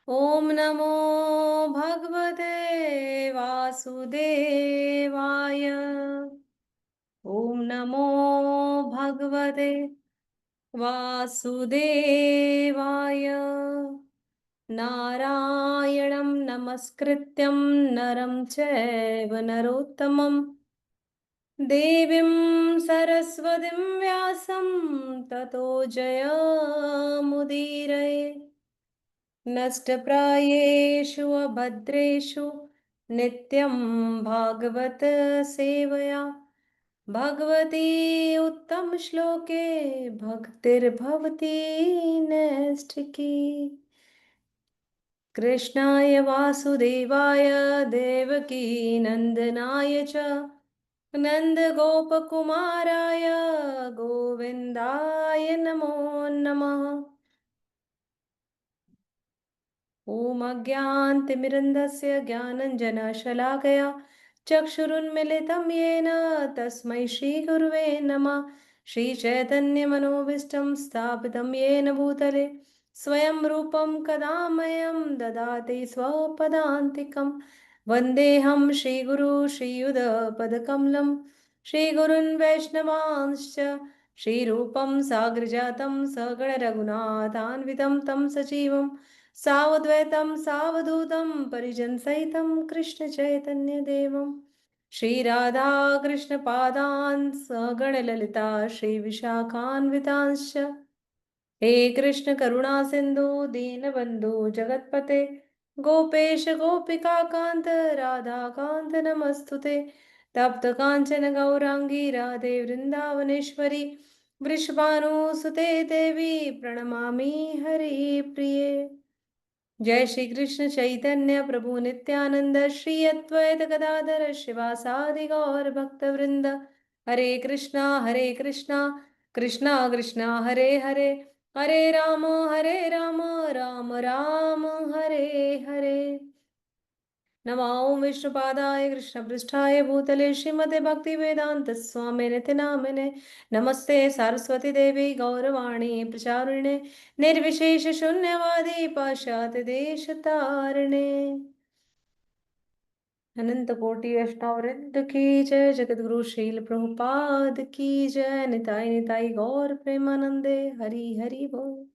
ॐ नमो भगवते वासुदेवाय। ॐ नमो भगवते वासुदेवाय। नारायणं नमस्कृत्यं नरं चैव नरोत्तमं देवीं सरस्वतीं व्यासं ततो जयमुदीरये। नष्टप्रायेषु अभद्रेषु नित्यं भागवत सेवया भगवती उत्तमश्लोके भक्तिर्भवती नैष्ठिकी। कृष्णाय वासुदेवाय देवकी नन्दनाय च नन्दगोपकुमाराय गोविन्दाय नमो नमः। ॐ अज्ञानतिमिरन्धस्य ज्ञानञ्जनशलाकया चक्षुरुन्मिलितं येन तस्मै श्रीगुरुवे नमः। श्रीचैतन्यमनोभीष्टं स्थापितं येन भूतले स्वयं रूपं कदा मह्यं ददाति स्वपदान्तिकं। वन्देऽहं श्रीगुरु श्रीयुधपदकमलं श्रीगुरून् वैष्णवांश्च श्रीरूपं साग्रजातं सगणरघुनाथान्वितं तं सजीवं सावद्वैतं सावधूतं परिजनसहितं कृष्णचैतन्यदेवं श्रीराधाकृष्णपादान् सगणललिता श्रीविशाखान्वितांश्च। हे कृष्ण करुणा सिंधु दीनबंधु जगतपते गोपेश गोपिका कांत राधा कांत नमस्तुते। तप्त कांचन गौरांगी राधे वृंदावनेश्वरी वृषभानुसुते देवी प्रणमामि हरिप्रिये। जय श्री कृष्ण चैतन्य प्रभु नित्यानंद श्री अद्वैत गदाधर शिवासादि गौर भक्त वृंद। हरे कृष्णा कृष्णा कृष्णा हरे हरे हरे राम राम राम हरे हरे। नमो विष्णुपादाय कृष्णपृष्ठाय भूतले श्रीमते भक्तिवेदांत स्वामिनिति नामिने। नमस्ते सरस्वती देवी गौरवाणी प्रचारिणे निर्विशेष शून्यवादी पाश्चात्य देश तारिणे। अनंत कोटि वैष्णव वृंद की जय। जगत गुरु श्रील प्रभुपाद की जय। निताई निताई गौर प्रेमानंदे हरि हरि बोल।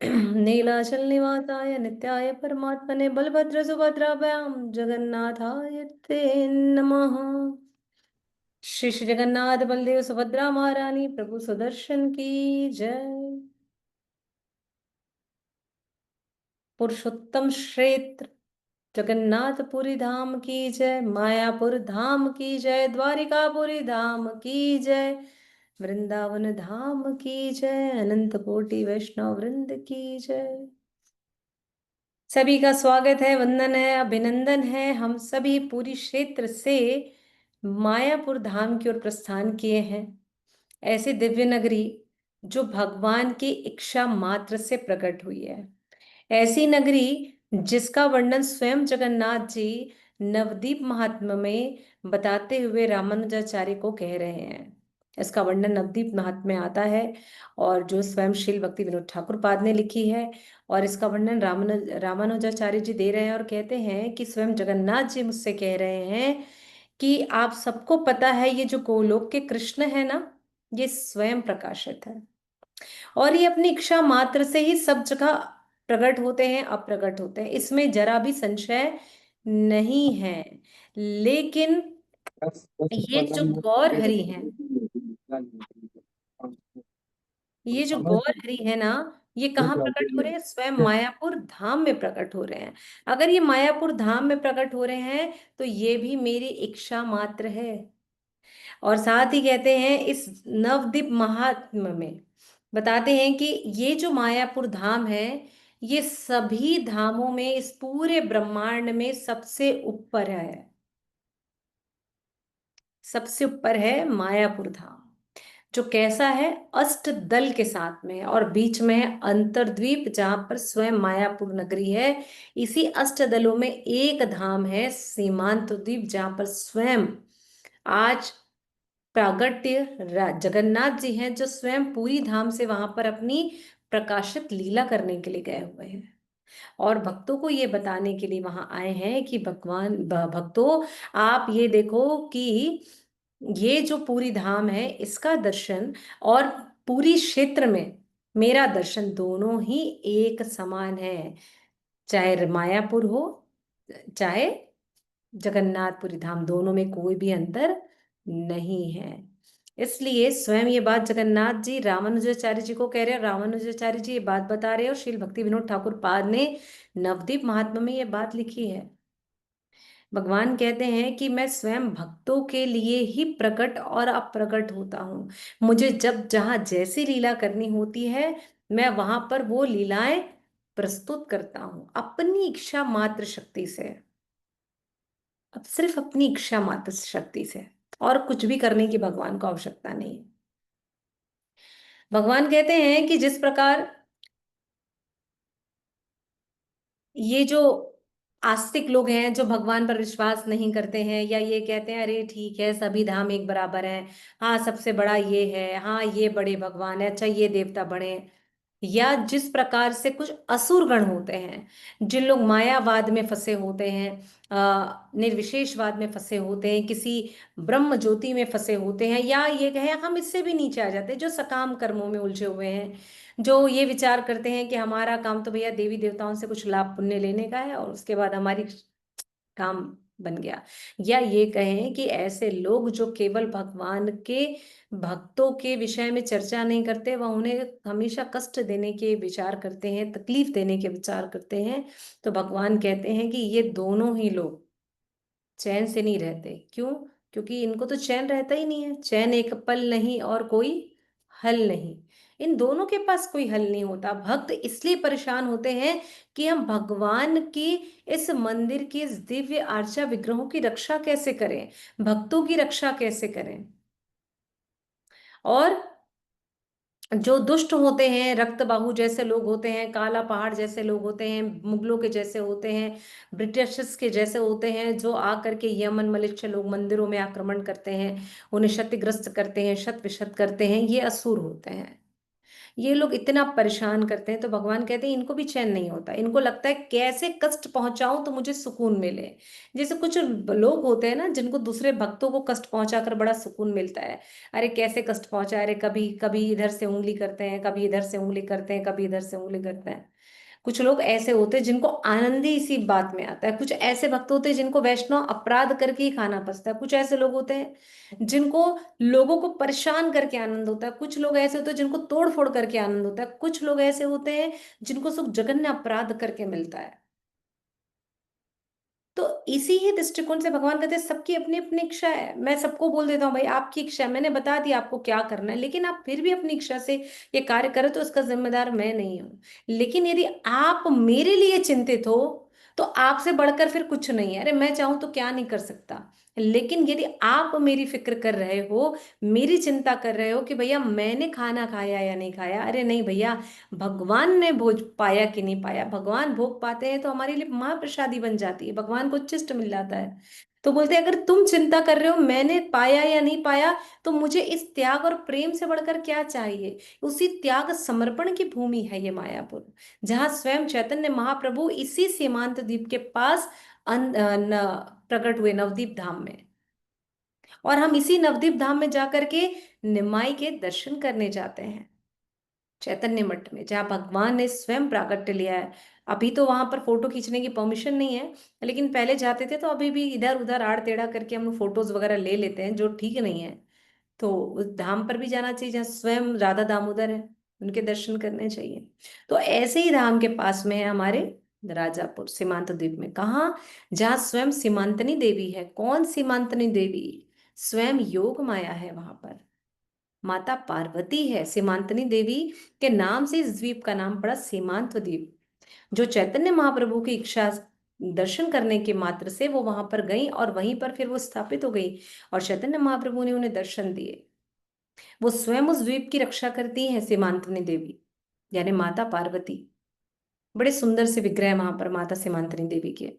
नीलाचल निवासाय नित्याय परमात्मने बलभद्र सुभद्राभ्यां जगन्नाथाय ते नमः। श्री श्री जगन्नाथ बलदेव सुभद्रा महारानी प्रभु सुदर्शन की जय। पुरुषोत्तम क्षेत्र जगन्नाथपुरी धाम की जय। मायापुर धाम की जय। द्वारिकापुरी धाम की जय। वृंदावन धाम की जय। अनंत कोटि वैष्णव वृंद की जय। सभी का स्वागत है, वंदन है, अभिनंदन है। हम सभी पूरी क्षेत्र से मायापुर धाम की ओर प्रस्थान किए हैं। ऐसी दिव्य नगरी जो भगवान की इच्छा मात्र से प्रकट हुई है। ऐसी नगरी जिसका वर्णन स्वयं जगन्नाथ जी नवदीप महात्म्य में बताते हुए रामानुजाचार्य को कह रहे हैं। इसका वर्णन नवदीप महात्म्य में आता है और जो स्वयं श्रील भक्ति विनोद ठाकुर पाद ने लिखी है। और इसका वर्णन रामानुजाचार्य जी दे रहे हैं और कहते हैं कि स्वयं जगन्नाथ जी मुझसे कह रहे हैं कि आप सबको पता है ये जो गोलोक के कृष्ण है ना, ये स्वयं प्रकाशित है और ये अपनी इच्छा मात्र से ही सब जगह प्रकट होते हैं, अप्रकट होते हैं, इसमें जरा भी संशय नहीं है। लेकिन ये जो गौर हरि हैं, ये जो गौर हरि है ना, ये कहाँ प्रकट हो रहे हैं? स्वयं मायापुर धाम में प्रकट हो रहे हैं। अगर ये मायापुर धाम में प्रकट हो रहे हैं तो ये भी मेरी इच्छा मात्र है। और साथ ही कहते हैं इस नवद्वीप महात्म्य में बताते हैं कि ये जो मायापुर धाम है ये सभी धामों में इस पूरे ब्रह्मांड में सबसे ऊपर है। सबसे ऊपर है मायापुर धाम, जो कैसा है? अष्ट दल के साथ में है और बीच में है अंतर्द्वीप जहां पर स्वयं मायापुर नगरी है। इसी अष्ट दलों में एक धाम है सीमांत द्वीप जहां पर स्वयं आज प्रागट्य जगन्नाथ जी हैं, जो स्वयं पूरी धाम से वहां पर अपनी प्रकाशित लीला करने के लिए गए हुए हैं, और भक्तों को ये बताने के लिए वहां आए हैं कि भगवान भक्तों, आप ये देखो कि ये जो पूरी धाम है इसका दर्शन और पूरी क्षेत्र में मेरा दर्शन दोनों ही एक समान है। चाहे मायापुर हो, चाहे जगन्नाथपुरी धाम, दोनों में कोई भी अंतर नहीं है। इसलिए स्वयं ये बात जगन्नाथ जी रामानुजाचार्य जी को कह रहे हैं, रामानुजाचार्य जी ये बात बता रहे हैं, और श्रील भक्ति विनोद ठाकुर पाद ने नवदीप महात्म्य में ये बात लिखी है। भगवान कहते हैं कि मैं स्वयं भक्तों के लिए ही प्रकट और अप्रकट होता हूँ। मुझे जब जहाँ जैसी लीला करनी होती है, मैं वहां पर वो लीलाएं प्रस्तुत करता हूँ अपनी इच्छा मात्र शक्ति से। अब सिर्फ अपनी इच्छा मात्र शक्ति से, और कुछ भी करने की भगवान को आवश्यकता नहीं है। भगवान कहते हैं कि जिस प्रकार ये जो आस्तिक लोग हैं, जो भगवान पर विश्वास नहीं करते हैं, या ये कहते हैं अरे ठीक है सभी धाम एक बराबर हैं, हाँ सबसे बड़ा ये है, हाँ ये बड़े भगवान है, अच्छा ये देवता बड़े हैं, या जिस प्रकार से कुछ असुर गण होते हैं, जिन लोग मायावाद में फंसे होते हैं, निर्विशेषवाद में फंसे होते हैं, किसी ब्रह्म ज्योति में फंसे होते हैं, या ये कहें हम इससे भी नीचे आ जाते हैं, जो सकाम कर्मों में उलझे हुए हैं, जो ये विचार करते हैं कि हमारा काम तो भैया देवी देवताओं से कुछ लाभ पुण्य लेने का है और उसके बाद हमारी काम बन गया। या ये कहें कि ऐसे लोग जो केवल भगवान के भक्तों के विषय में चर्चा नहीं करते, वह उन्हें हमेशा कष्ट देने के विचार करते हैं, तकलीफ देने के विचार करते हैं, तो भगवान कहते हैं कि ये दोनों ही लोग चैन से नहीं रहते। क्यों? क्योंकि इनको तो चैन रहता ही नहीं है। चैन एक पल नहीं और कोई हल नहीं, इन दोनों के पास कोई हल नहीं होता। भक्त इसलिए परेशान होते हैं कि हम भगवान की इस मंदिर की इस दिव्य आर्चा विग्रहों की रक्षा कैसे करें, भक्तों की रक्षा कैसे करें। और जो दुष्ट होते हैं, रक्तबाहु जैसे लोग होते हैं, काला पहाड़ जैसे लोग होते हैं, मुगलों के जैसे होते हैं, ब्रिटिशर्स के जैसे होते हैं, जो आकर के यमन मलिच्छ लोग मंदिरों में आक्रमण करते हैं, उन्हें क्षतिग्रस्त करते हैं, शत विशत करते हैं, ये असुर होते हैं। ये लोग इतना परेशान करते हैं, तो भगवान कहते हैं इनको भी चैन नहीं होता, इनको लगता है कैसे कष्ट पहुंचाऊं तो मुझे सुकून मिले। जैसे कुछ लोग होते हैं ना, जिनको दूसरे भक्तों को कष्ट पहुंचाकर बड़ा सुकून मिलता है। अरे कैसे कष्ट पहुंचा, अरे कभी कभी इधर से उंगली करते हैं, कभी इधर से उंगली करते हैं, कभी इधर से उंगली करते हैं। कुछ लोग ऐसे होते हैं जिनको आनंद ही इसी बात में आता है। कुछ ऐसे भक्त होते हैं जिनको वैष्णव अपराध करके ही खाना पसता है। कुछ ऐसे लोग होते हैं जिनको लोगों को परेशान करके आनंद होता है। कुछ लोग ऐसे होते हैं जिनको तोड़ फोड़ करके आनंद होता है। कुछ लोग ऐसे होते हैं जिनको सुख जघन्य अपराध करके मिलता है। तो इसी ही दृष्टिकोण से भगवान कहते हैं सबकी अपनी अपनी इच्छा है। मैं सबको बोल देता हूँ भाई आपकी इच्छा है, मैंने बता दिया आपको क्या करना है, लेकिन आप फिर भी अपनी इच्छा से ये कार्य करो तो उसका जिम्मेदार मैं नहीं हूँ। लेकिन यदि आप मेरे लिए चिंतित हो तो आपसे बढ़कर फिर कुछ नहीं है। अरे मैं चाहूं तो क्या नहीं कर सकता, लेकिन यदि आप मेरी फिक्र कर रहे हो, मेरी चिंता कर रहे हो कि भैया मैंने खाना खाया या नहीं खाया, अरे नहीं भैया, भगवान ने भोज पाया कि नहीं पाया, भगवान भोग पाते हैं तो हमारे लिए महाप्रसादी बन जाती है, भगवान को उच्छिष्ट मिल जाता है। तो बोलते हैं अगर तुम चिंता कर रहे हो मैंने पाया या नहीं पाया, तो मुझे इस त्याग और प्रेम से बढ़कर क्या चाहिए। उसी त्याग समर्पण की भूमि है ये मायापुर, जहाँ स्वयं चैतन्य महाप्रभु इसी सीमांत द्वीप के पास प्रकट हुए, नवदीप धाम में। और हम इसी नवदीप धाम में जाकर के निमाई के दर्शन करने जाते हैं, चैतन्य मठ में, जहाँ भगवान ने स्वयं प्राकट्य लिया है। अभी तो वहां पर फोटो खींचने की परमिशन नहीं है, लेकिन पहले जाते थे तो अभी भी इधर उधर आड़ टेढ़ा करके हम लोग फोटोज वगैरह ले लेते हैं, जो ठीक नहीं है। तो उस धाम पर भी जाना चाहिए जहाँ स्वयं राधा दामोदर है, उनके दर्शन करने चाहिए। तो ऐसे ही धाम के पास में है हमारे राजापुर सीमांत द्वीप में, कहाँ, जहाँ स्वयं सीमांतनी देवी है। कौन सीमांतनी देवी? स्वयं योग माया है वहां पर, माता पार्वती है। सीमांतनी देवी के नाम से इस द्वीप का नाम पड़ा सीमांत द्वीप। जो चैतन्य महाप्रभु की इच्छा दर्शन करने के मात्र से वो वहां पर गई और वहीं पर फिर वो स्थापित हो गई, और चैतन्य महाप्रभु ने उन्हें दर्शन दिए। वो स्वयं उस द्वीप की रक्षा करती हैं सीमांतनी देवी, यानी माता पार्वती। बड़े सुंदर से विग्रह वहां पर माता सीमांतनी देवी के।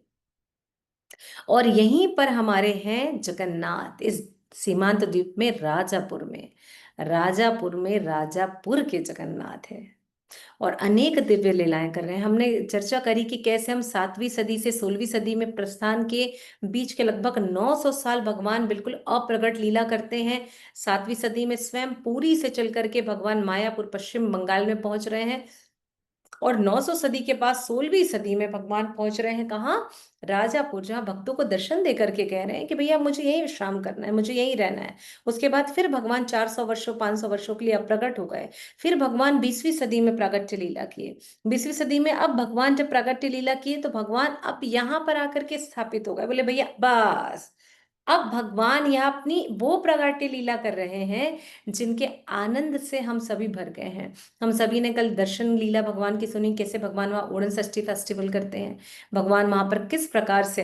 और यहीं पर हमारे हैं जगन्नाथ, इस सीमांत द्वीप में राजापुर के जगन्नाथ है। और अनेक दिव्य लीलाएं कर रहे हैं। हमने चर्चा करी कि कैसे हम 7वीं सदी से 16वीं सदी में प्रस्थान के बीच के लगभग 900 साल भगवान बिल्कुल अप्रगट लीला करते हैं। 7वीं सदी में स्वयं पुरी से चल करके भगवान मायापुर पश्चिम बंगाल में पहुंच रहे हैं। और 900 सदी के बाद 16वीं सदी में भगवान पहुंच रहे हैं कहाँ? राजापुर, जहाँ भक्तों को दर्शन दे करके कह रहे हैं कि भैया मुझे यहीं विश्राम करना है, मुझे यहीं रहना है। उसके बाद फिर भगवान 400 वर्षों 500 वर्षों के लिए अप्रगट हो गए। फिर भगवान 20वीं सदी में प्रागट्य लीला किए। 20वीं सदी में अब भगवान जब प्रागट्य लीला किए तो भगवान अब यहाँ पर आकर के स्थापित हो गए। बोले भैया बस अब भगवान यहाँ अपनी वो प्रागट्य लीला कर रहे हैं जिनके आनंद से हम सभी भर गए हैं। हम सभी ने कल दर्शन लीला भगवान की सुनी, कैसे भगवान वहाँ ओणम षष्ठी फेस्टिवल करते हैं। भगवान वहां पर किस प्रकार से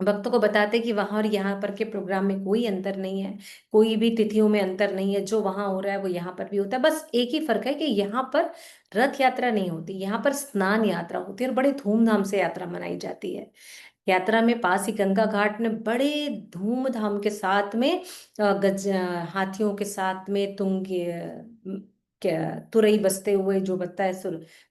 भक्तों को बताते कि वहां और यहाँ पर के प्रोग्राम में कोई अंतर नहीं है, कोई भी तिथियों में अंतर नहीं है। जो वहां हो रहा है वो यहाँ पर भी होता है। बस एक ही फर्क है कि यहाँ पर रथ यात्रा नहीं होती, यहाँ पर स्नान यात्रा होती है और बड़े धूमधाम से यात्रा मनाई जाती है। यात्रा में पास ही गंगा घाट में बड़े धूमधाम के साथ में हाथियों के साथ में क्या तुरई बजते हुए, जो बजता है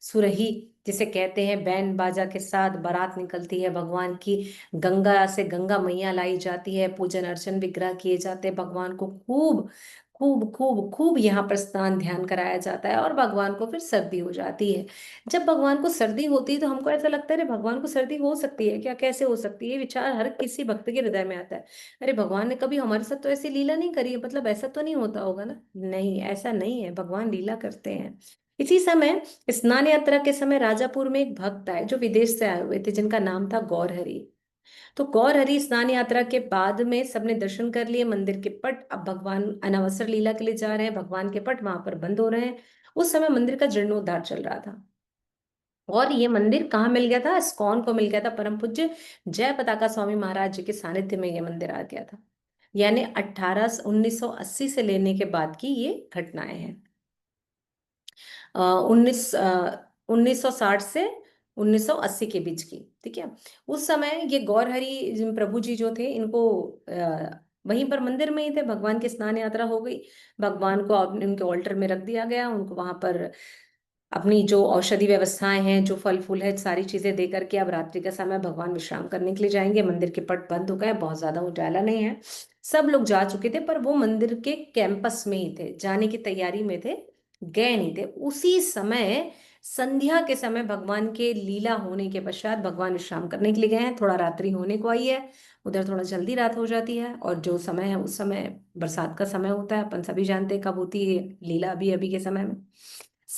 सुरही जिसे कहते हैं, बैंड बाजा के साथ बारात निकलती है भगवान की। गंगा से गंगा मैया लाई जाती है, पूजन अर्चन विग्रह किए जाते हैं, भगवान को खूब खूब खूब खूब यहाँ पर स्नान ध्यान कराया जाता है। और भगवान को फिर सर्दी हो जाती है। जब भगवान को सर्दी होती है तो हमको ऐसा लगता है अरे भगवान को सर्दी हो सकती है क्या, कैसे हो सकती है? ये विचार हर किसी भक्त के हृदय में आता है। अरे भगवान ने कभी हमारे साथ तो ऐसी लीला नहीं करी है, मतलब ऐसा तो नहीं होता होगा ना। नहीं, ऐसा नहीं है, भगवान लीला करते हैं। इसी समय स्नान यात्रा के समय राजापुर में एक भक्त आए जो विदेश से आए हुए थे, जिनका नाम था गौरहरि। तो गौरहरि स्नान यात्रा के बाद में सबने दर्शन कर लिए मंदिर के पट। अब भगवान अनावसर लीला के लिए जा रहे हैं, भगवान के पट वहां पर बंद हो रहे हैं। उस समय मंदिर का जीर्णोद्धार चल रहा था। और ये मंदिर कहाँ मिल गया था? इस्कॉन को मिल गया था। परम पूज्य जय पताका स्वामी महाराज जी के सानिध्य में ये मंदिर आ गया था। यानी 1980 से लेने के बाद की ये घटनाएं हैं। 1960 से 1980 के बीच की, ठीक है। उस समय ये गौरहरि प्रभु जी जो थे, इनको वहीं पर मंदिर में ही थे। भगवान की स्नान यात्रा हो गई, भगवान को उनके ऑल्टर में रख दिया गया। उनको वहां पर अपनी जो औषधि व्यवस्थाएं हैं, जो फल फूल है, सारी चीजें दे करके अब रात्रि का समय भगवान विश्राम करने के लिए जाएंगे। मंदिर के पट बंद हो गए, बहुत ज्यादा उजाला नहीं है, सब लोग जा चुके थे। पर वो मंदिर के कैंपस में ही थे, जाने की तैयारी में थे, गए नहीं थे। उसी समय संध्या के समय भगवान के लीला होने के पश्चात भगवान विश्राम करने के लिए गए हैं। थोड़ा रात्रि होने को आई है, उधर थोड़ा जल्दी रात हो जाती है। और जो समय है उस समय बरसात का समय होता है, अपन सभी जानते हैं कब होती है लीला, अभी अभी के समय में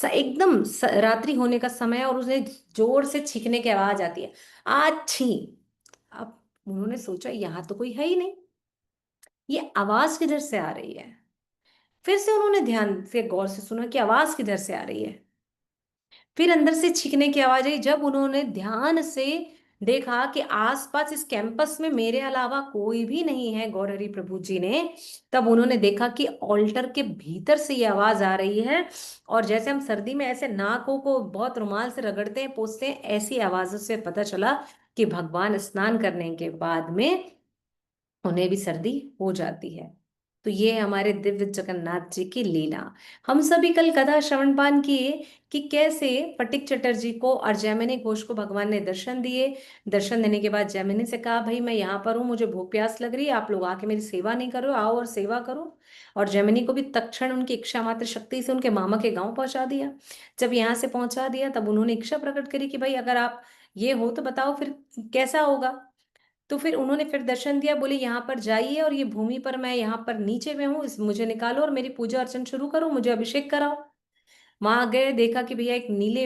एकदम रात्रि होने का समय है और उसे जोर से छींकने की आवाज आती है, आछी। अब उन्होंने सोचा यहाँ तो कोई है ही नहीं, ये आवाज किधर से आ रही है? फिर से उन्होंने ध्यान से गौर से सुना कि आवाज किधर से आ रही है। फिर अंदर से छींकने की आवाज आई। जब उन्होंने ध्यान से देखा कि आसपास इस कैंपस में मेरे अलावा कोई भी नहीं है, गौरहरि प्रभु जी ने, तब उन्होंने देखा कि ऑल्टर के भीतर से ये आवाज आ रही है। और जैसे हम सर्दी में ऐसे नाकों को बहुत रुमाल से रगड़ते हैं, पोंछते हैं, ऐसी आवाजों से पता चला कि भगवान स्नान करने के बाद में उन्हें भी सर्दी हो जाती है। तो ये है हमारे दिव्य जगन्नाथ जी की लीला। हम सभी कल कथा श्रवण पान किए कि कैसे फटिक चटर्जी को और जैमिनी घोष को भगवान ने दर्शन दिए। दर्शन देने के बाद जैमिनी से कहा, भाई मैं यहाँ पर हूँ, मुझे भूख प्यास लग रही है, आप लोग आके मेरी सेवा नहीं करो, आओ और सेवा करो। और जैमिनी को भी तत्क्षण उनकी इच्छा मात्र शक्ति से उनके मामा के गांव पहुंचा दिया। जब यहाँ से पहुंचा दिया तब उन्होंने इच्छा प्रकट करी कि भाई अगर आप ये हो तो बताओ फिर कैसा होगा। तो फिर उन्होंने फिर दर्शन दिया, बोले यहाँ पर जाइए और ये भूमि पर मैं यहाँ पर नीचे में हूँ, इस मुझे निकालो और मेरी पूजा अर्चन शुरू करो, मुझे अभिषेक कराओ। वहां गए, देखा कि भैया एक नीले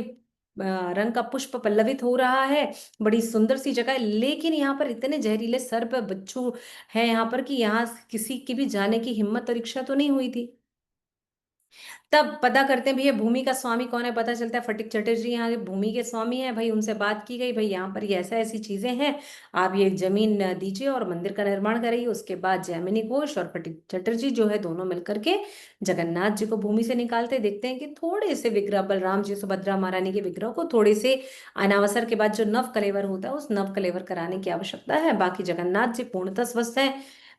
रंग का पुष्प पल्लवित हो रहा है, बड़ी सुंदर सी जगह है। लेकिन यहाँ पर इतने जहरीले सर्प बच्चू हैं यहाँ पर कि यहाँ किसी की भी जाने की हिम्मत और इच्छा तो नहीं हुई थी। तब पता करते हैं भैया भूमि का स्वामी कौन है। पता चलता है फटिक चटर्जी यहाँ के भूमि के स्वामी है। भाई उनसे बात की गई, भाई यहाँ पर ये ऐसा ऐसी चीजें हैं, आप ये जमीन दीजिए और मंदिर का निर्माण कराइए। उसके बाद जैमिनी घोष और फटिक चटर्जी जो है दोनों मिलकर के जगन्नाथ जी को भूमि से निकालते, देखते हैं कि थोड़े से विग्रह, बलराम जी सुभद्रा महारानी के विग्रह को थोड़े से अनावसर के बाद जो नव कलेवर होता है उस नव कलेवर कराने की आवश्यकता है। बाकी जगन्नाथ जी पूर्णतः स्वस्थ है।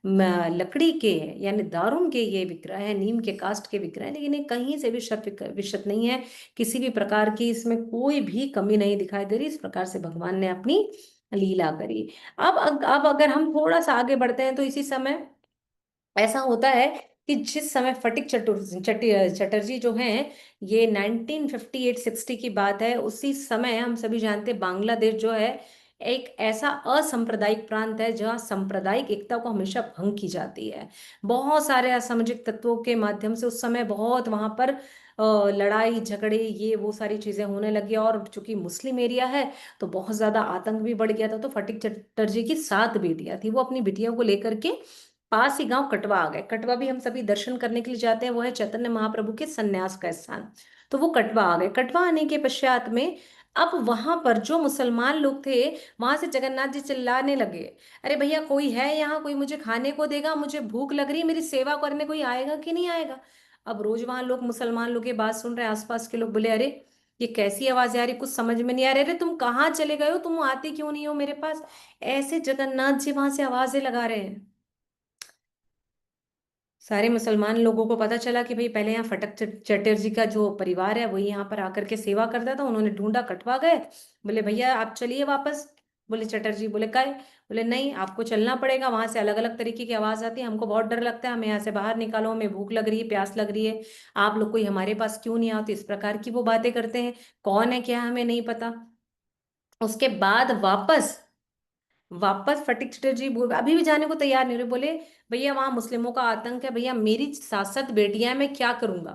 लकड़ी के हैं, यानी दारुन के ये विग्रह है, नीम के काष्ठ के विग्रह है, लेकिन ये कहीं से भी शत विशत नहीं है। किसी भी प्रकार की इसमें कोई भी कमी नहीं दिखाई दे रही। इस प्रकार से भगवान ने अपनी लीला करी। अब अगर हम थोड़ा सा आगे बढ़ते हैं तो इसी समय ऐसा होता है कि जिस समय फटिक चटर्जी जो हैं, ये 1958-60 की बात है। उसी समय हम सभी जानते हैं बांग्लादेश जो है एक ऐसा असांप्रदायिक प्रांत है जहाँ सांप्रदायिक एकता को हमेशा भंग की जाती है। बहुत सारे असामाजिक तत्वों के माध्यम से उस समय बहुत वहां पर लड़ाई झगड़े ये वो सारी चीजें होने लगी। और चूंकि मुस्लिम एरिया है तो बहुत ज्यादा आतंक भी बढ़ गया था। तो फटिक चटर्जी की 7 बेटियां थी, वो अपनी बेटियों को लेकर के पास ही गांव कटवा आ गए। कटवा भी हम सभी दर्शन करने के लिए जाते हैं, वो है चैतन्य महाप्रभु के संन्यास का स्थान। तो वो कटवा आ गए। कटवा आने के पश्चात में अब वहां पर जो मुसलमान लोग थे, वहां से जगन्नाथ जी चिल्लाने लगे, अरे भैया कोई है यहाँ, कोई मुझे खाने को देगा, मुझे भूख लग रही है, मेरी सेवा करने कोई आएगा कि नहीं आएगा। अब रोज वहां लोग मुसलमान लोग की बात सुन रहे हैं, आसपास के लोग बोले अरे ये कैसी आवाज आ रही, कुछ समझ में नहीं आ रही, अरे तुम कहाँ चले गए हो, तुम आते क्यों नहीं हो मेरे पास। ऐसे जगन्नाथ जी वहां से आवाजें लगा रहे हैं। सारे मुसलमान लोगों को पता चला कि भाई पहले यहाँ फटक चटर्जी का जो परिवार है वही यहाँ पर आकर के सेवा करता था। उन्होंने ढूंढा, कटवा गए। बोले भैया आप चलिए वापस। बोले चटर्जी, बोले काय। बोले नहीं, आपको चलना पड़ेगा, वहां से अलग अलग तरीके की आवाज आती है, हमको बहुत डर लगता है, हमें यहाँ से बाहर निकालो, हमें भूख लग रही है, प्यास लग रही है, आप लोग कोई हमारे पास क्यों नहीं आते। इस प्रकार की वो बातें करते हैं। कौन है क्या हमें नहीं पता। उसके बाद वापस वापस फटिक चटर्जी अभी भी जाने को तैयार नहीं रहे। बोले भैया वहां मुस्लिमों का आतंक है, भैया मेरी 7 7 बेटियां हैं, मैं क्या करूंगा,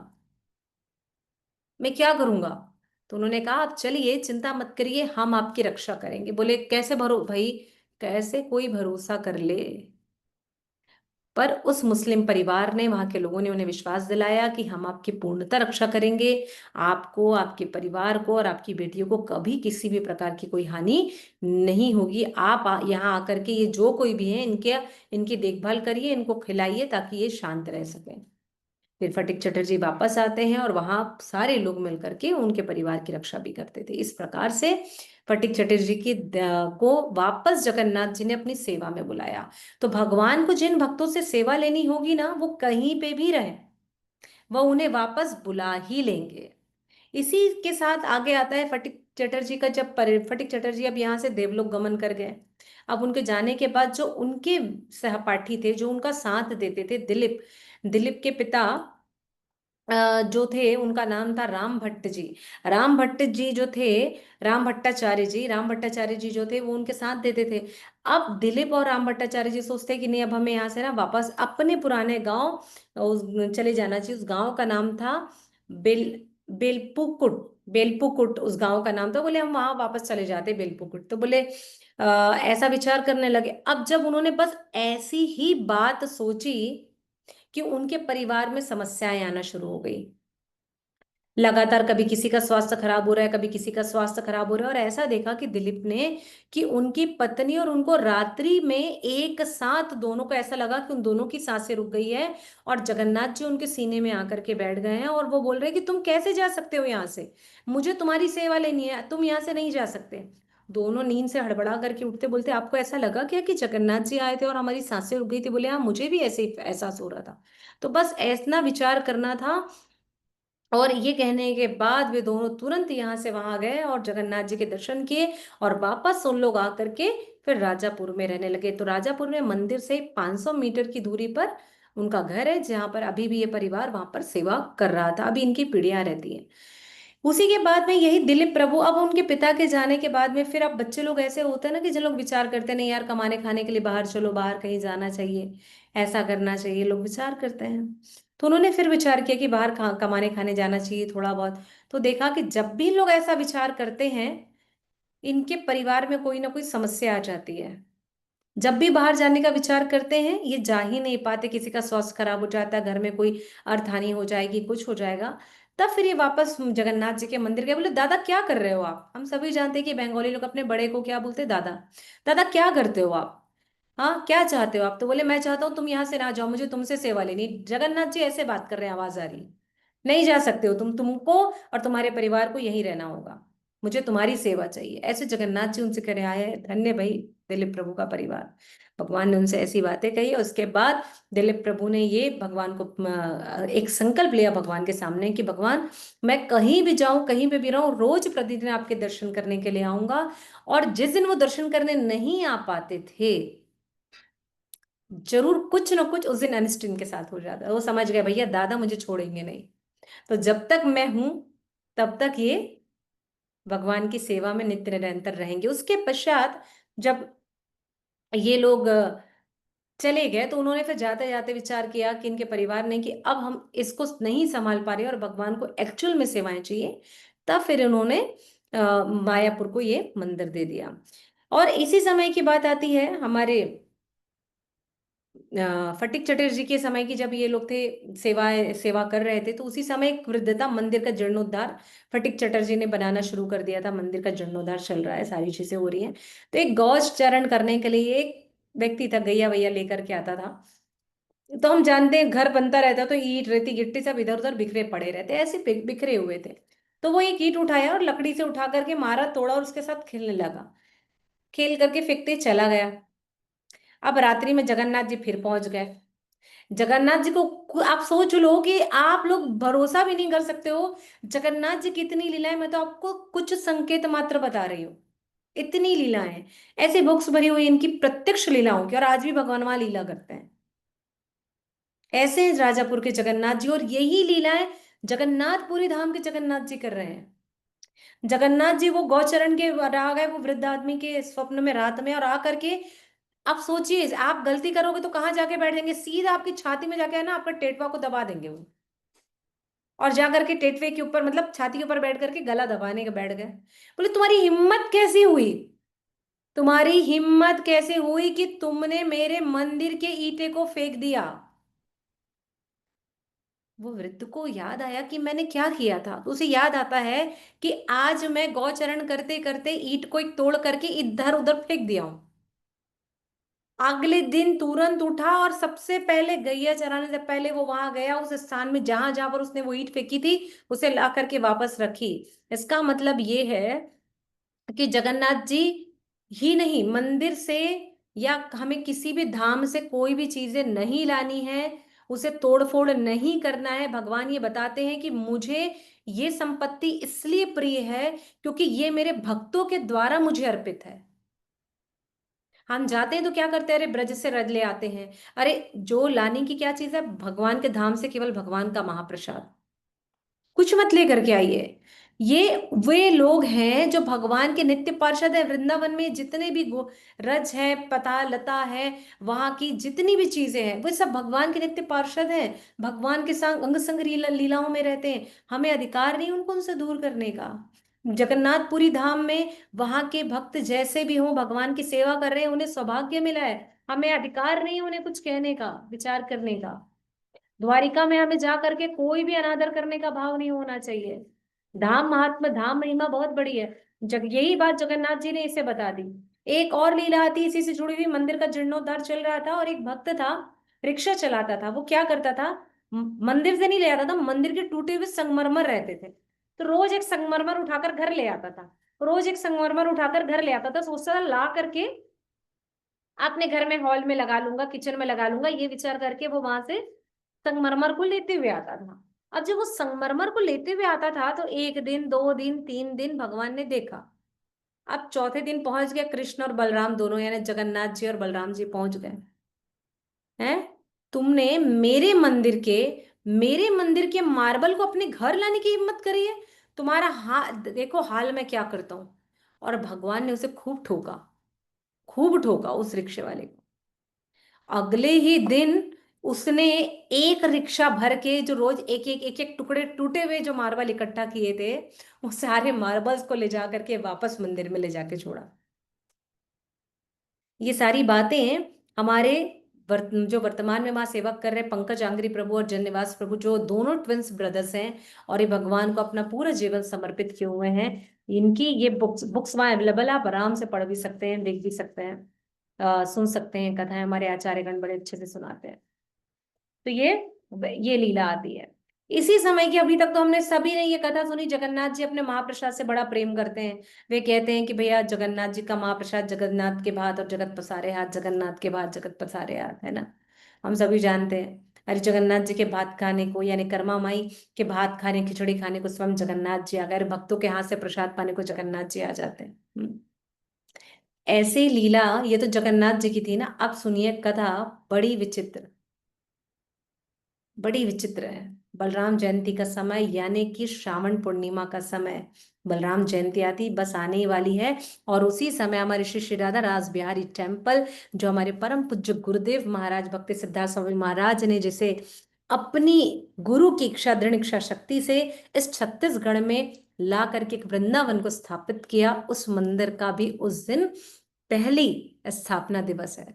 मैं क्या करूंगा। तो उन्होंने कहा आप चलिए, चिंता मत करिए, हम आपकी रक्षा करेंगे। बोले कैसे भरो भाई, कैसे कोई भरोसा कर ले। पर उस मुस्लिम परिवार ने, वहां के लोगों ने उन्हें विश्वास दिलाया कि हम आपकी पूर्णतः रक्षा करेंगे, आपको, आपके परिवार को और आपकी बेटियों को कभी किसी भी प्रकार की कोई हानि नहीं होगी। आप यहाँ आकर के ये जो कोई भी है इनके इनकी देखभाल करिए, इनको खिलाइए ताकि ये शांत रह सकें। फिर फटिक चटर्जी वापस आते हैं और वहां सारे लोग मिलकर के उनके परिवार की रक्षा भी करते थे। इस प्रकार से फटिक चटर्जी की को वापस जगन्नाथ जी ने अपनी सेवा में बुलाया। तो भगवान को जिन भक्तों से सेवा लेनी होगी ना, वो कहीं पे भी रहे, वह उन्हें वापस बुला ही लेंगे। इसी के साथ आगे आता है फटिक चटर्जी का, जब फटिक चटर्जी अब यहाँ से देवलोक गमन कर गए। अब उनके जाने के बाद जो उनके सहपाठी थे, जो उनका साथ देते थे, दिलीप, दिलीप के पिता जो थे उनका नाम था राम भट्ट जी। राम भट्ट जी जो थे, राम भट्टाचार्य जी जो थे वो उनके साथ देते थे। अब दिलीप और राम भट्टाचार्य जी सोचते कि नहीं, अब हमें यहाँ से ना वापस अपने पुराने गांव उस चले जाना चाहिए। उस गांव का नाम था बेल बेलपुकुट। बेलपुकुट उस गांव का नाम था। बोले हम वहां वापस चले जाते बेलपुकुट। तो बोले ऐसा विचार करने लगे। अब जब उन्होंने बस ऐसी ही बात सोची कि उनके परिवार में समस्याएं आना शुरू हो गई। लगातार कभी किसी का स्वास्थ्य खराब हो रहा है, कभी किसी का स्वास्थ्य खराब हो रहा है। और ऐसा देखा कि दिलीप ने कि उनकी पत्नी और उनको रात्रि में एक साथ दोनों को ऐसा लगा कि उन दोनों की सांसें रुक गई है। और जगन्नाथ जी उनके सीने में आकर के बैठ गए हैं और वो बोल रहे हैं कि तुम कैसे जा सकते हो यहाँ से, मुझे तुम्हारी सेवा लेनी है, तुम यहाँ से नहीं जा सकते। दोनों नींद से हड़बड़ा करके उठते, बोलते आपको ऐसा लगा क्या कि जगन्नाथ जी आए थे और हमारी सांसें रुक गई थी। बोले हाँ, मुझे भी ऐसे ही एहसास हो रहा था। तो बस ऐसा विचार करना था। और ये कहने के बाद वे दोनों तुरंत यहाँ से वहां गए और जगन्नाथ जी के दर्शन किए। और वापस उन लोग आकर के फिर राजापुर में रहने लगे। तो राजापुर में मंदिर से 500 मीटर की दूरी पर उनका घर है, जहाँ पर अभी भी ये परिवार वहां पर सेवा कर रहा था। अभी इनकी पीढ़ियां रहती हैं। उसी के बाद में यही दिलीप प्रभु, अब उनके पिता के जाने के बाद में फिर अब बच्चे लोग ऐसे होते हैं ना कि जिन लोग विचार करते हैं नहीं यार, कमाने खाने के लिए बाहर चलो, बाहर कहीं जाना चाहिए, ऐसा करना चाहिए, लोग विचार करते हैं। तो उन्होंने फिर विचार किया कि बाहर कमाने खाने जाना चाहिए थोड़ा बहुत। तो देखा कि जब भी लोग ऐसा विचार करते हैं, इनके परिवार में कोई ना कोई समस्या आ जाती है। जब भी बाहर जाने का विचार करते हैं ये जा ही नहीं पाते, किसी का स्वास्थ्य खराब हो जाता है, घर में कोई अर्थहानि हो जाएगी, कुछ हो जाएगा। तब फिर ये वापस जगन्नाथ जी के मंदिर गए। बोले दादा क्या कर रहे हो आप। हम सभी जानते हैं कि बंगाली लोग अपने बड़े को क्या बोलते हैं, दादा। दादा क्या करते हो आप, हाँ क्या चाहते हो आप। तो बोले मैं चाहता हूँ तुम यहाँ से ना जाओ, मुझे तुमसे सेवा लेनी। जगन्नाथ जी ऐसे बात कर रहे हैं, आवाज आ रही है, नहीं जा सकते हो तुम, तुमको और तुम्हारे परिवार को यहीं रहना होगा, मुझे तुम्हारी सेवा चाहिए। ऐसे जगन्नाथ जी उनसे कह रहे आए धन्य भाई, दिलीप प्रभु का परिवार। भगवान ने उनसे ऐसी बातें कही, उसके बाद दिलीप प्रभु ने ये भगवान को एक संकल्प लिया भगवान के सामने कि भगवान, मैं कहीं भी जाऊं, कहीं पे भी रहूं, रोज प्रतिदिन आपके दर्शन करने के लिए आऊंगा। और जिस दिन वो दर्शन करने नहीं आ पाते थे, जरूर कुछ ना कुछ उस दिन अनिष्ट इनके साथ हो जाता। वो समझ गए भैया दादा मुझे छोड़ेंगे नहीं, तो जब तक मैं हूं तब तक ये भगवान की सेवा में नित्य निरंतर रहेंगे। उसके पश्चात जब ये लोग चले गए, तो उन्होंने फिर जाते जाते विचार किया कि इनके परिवार ने कि अब हम इसको नहीं संभाल पा रहे और भगवान को एक्चुअल में सेवाएं चाहिए। तब फिर उन्होंने मायापुर को ये मंदिर दे दिया। और इसी समय की बात आती है हमारे फटिक चटर्जी के समय की, जब ये लोग थे सेवा कर रहे थे, तो उसी समय एक वृद्धता मंदिर का जीर्णोद्धार फटिक चटर्जी ने बनाना शुरू कर दिया था। मंदिर का जीर्णोद्धार चल रहा है, सारी चीजें हो रही हैं। तो एक गौचरण करने के लिए एक व्यक्ति था, गैया वैया लेकर के आता था। तो हम जानते हैं घर बनता रहता तो ईंट रेती गिट्टी सब इधर उधर बिखरे पड़े रहते, ऐसे बिखरे हुए थे। तो वो एक ईंट उठाया और लकड़ी से उठा करके मारा, तोड़ा और उसके साथ खेलने लगा। खेल करके फेंकते चला गया। अब रात्रि में जगन्नाथ जी फिर पहुंच गए। जगन्नाथ जी को आप सोच लो कि आप लोग भरोसा भी नहीं कर सकते हो, जगन्नाथ जी की इतनी लीलाएं, मैं तो आपको कुछ संकेत मात्र बता रही हूँ। इतनी लीलाएं, ऐसी बुक्स भरी हुई इनकी प्रत्यक्ष लीलाओं की, और आज भी भगवान वहां लीला करते हैं। ऐसे राजापुर के जगन्नाथ जी, और यही लीलाएं जगन्नाथपुरी धाम के जगन्नाथ जी कर रहे हैं। जगन्नाथ जी वो गौचरण के आ गए, वो वृद्ध आदमी के स्वप्न में रात में, और आकर के आप सोचिए, आप गलती करोगे तो कहाँ जाके बैठेंगे, सीधा आपकी छाती में जाके है ना, आपका टेटवा को दबा देंगे वो। और जाकर के टेटवे के ऊपर, मतलब छाती के ऊपर बैठ करके गला दबाने के बैठ गए। बोले तुम्हारी हिम्मत कैसी हुई, तुम्हारी हिम्मत कैसे हुई कि तुमने मेरे मंदिर के ईंटे को फेंक दिया। वो वृद्ध को याद आया कि मैंने क्या किया था, तो उसे याद आता है कि आज मैं गौचरण करते करते ईंट को एक तोड़ करके इधर उधर फेंक दिया हूं। अगले दिन तुरंत उठा और सबसे पहले गैया चराने से पहले वो वहां गया, उस स्थान में जहां जहां पर उसने वो ईंट फेंकी थी उसे ला करके वापस रखी। इसका मतलब ये है कि जगन्नाथ जी ही नहीं, मंदिर से या हमें किसी भी धाम से कोई भी चीजें नहीं लानी है, उसे तोड़फोड़ नहीं करना है। भगवान ये बताते हैं कि मुझे ये संपत्ति इसलिए प्रिय है क्योंकि ये मेरे भक्तों के द्वारा मुझे अर्पित है। हम जाते हैं तो क्या करते हैं, अरे ब्रज से रज ले आते हैं। अरे जो लाने की क्या चीज है, भगवान के धाम से केवल भगवान का महाप्रसाद, कुछ मत लेकर के आइए। ये वे लोग हैं जो भगवान के नित्य पार्षद है। वृंदावन में जितने भी रज है, पता लता है, वहां की जितनी भी चीजें हैं, वे सब भगवान के नित्य पार्षद हैं। भगवान के संग अंग संग लीलाओं में रहते हैं। हमें अधिकार नहीं उनको उनसे दूर करने का। जगन्नाथपुरी धाम में वहां के भक्त जैसे भी हों, भगवान की सेवा कर रहे हैं, उन्हें सौभाग्य मिला है। हमें अधिकार नहीं उन्हें कुछ कहने का, विचार करने का। द्वारिका में हमें जा करके कोई भी अनादर करने का भाव नहीं होना चाहिए। धाम महात्मा, धाम महिमा बहुत बड़ी है। यही बात जगन्नाथ जी ने इसे बता दी। एक और लीला आती इसी से जुड़ी हुई। मंदिर का जीर्णोद्धार चल रहा था और एक भक्त था, रिक्शा चलाता था। वो क्या करता था, मंदिर से नहीं ले आता था, मंदिर के टूटे हुए संगमरमर रहते थे, तो रोज एक संगमरमर उठाकर घर ले आता था। रोज एक संगमरमर उठाकर घर ले आता था, सोचता था ला करके अपने घर में हॉल में लगा लूंगा, किचन में लगा लूंगा, ये विचार करके वो वहां से संगमरमर को लेते हुए आता था। अब जब वो संगमरमर को लेते हुए आता था, तो एक दिन, दो दिन, तीन दिन भगवान ने देखा। अब चौथे दिन पहुंच गया, कृष्ण और बलराम दोनों, यानी जगन्नाथ जी और बलराम जी पहुंच गए हैं। तुमने मेरे मंदिर के मार्बल को अपने घर लाने की हिम्मत करी है, तुम्हारा हाल देखो, हाल मैं क्या करता हूं। और भगवान ने उसे खूब ठोका, खूब ठोका उस रिक्शे वाले को। अगले ही दिन उसने एक रिक्शा भर के, जो रोज एक एक टुकड़े टूटे हुए जो मार्बल इकट्ठा किए थे, वो सारे मार्बल्स को ले जा करके वापस मंदिर में ले जाके छोड़ा। ये सारी बातें हमारे जो वर्तमान में माँ सेवक कर रहे पंकज आंग्री प्रभु और जन्निवास प्रभु, जो दोनों ट्विंस ब्रदर्स हैं और ये भगवान को अपना पूरा जीवन समर्पित किए हुए हैं, इनकी ये बुक्स बुक्स वहाँ अवेलेबल है। आप आराम से पढ़ भी सकते हैं, देख भी सकते हैं, सुन सकते हैं। कथाएं हमारे आचार्यगण बड़े अच्छे से सुनाते हैं। तो ये लीला आती है। इसी समय की, अभी तक तो हमने सभी ने ये कथा सुनी, जगन्नाथ जी अपने महाप्रसाद से बड़ा प्रेम करते हैं। वे कहते हैं कि भैया जगन्नाथ जी का महाप्रसाद, जगन्नाथ के भात और जगत पसारे हाथ, जगन्नाथ के भात जगत पसारे हाथ, है ना। हम सभी जानते हैं। अरे जगन्नाथ जी के भात खाने को, यानी कर्मा माई के भात खाने, खिचड़ी खाने को स्वयं जगन्नाथ जी आ गए। अरे भक्तों के हाथ से प्रसाद पाने को जगन्नाथ जी आ जाते हैं। ऐसे ही लीला, ये तो जगन्नाथ जी की थी ना। अब सुनिए कथा, बड़ी विचित्र, बड़ी विचित्र है। बलराम जयंती का समय, यानी कि श्रावण पूर्णिमा का समय, बलराम जयंती आती बस आने ही वाली है। और उसी समय हमारे श्री श्री राधा रास बिहारी टेम्पल, जो हमारे परम पूज्य गुरुदेव महाराज भक्ति सिद्धार्थ स्वामी महाराज ने जिसे अपनी गुरु की इच्छा, दृढ़ इच्छा शक्ति से इस छत्तीसगढ़ में ला करके एक वृंदावन को स्थापित किया, उस मंदिर का भी उस दिन पहली स्थापना दिवस है।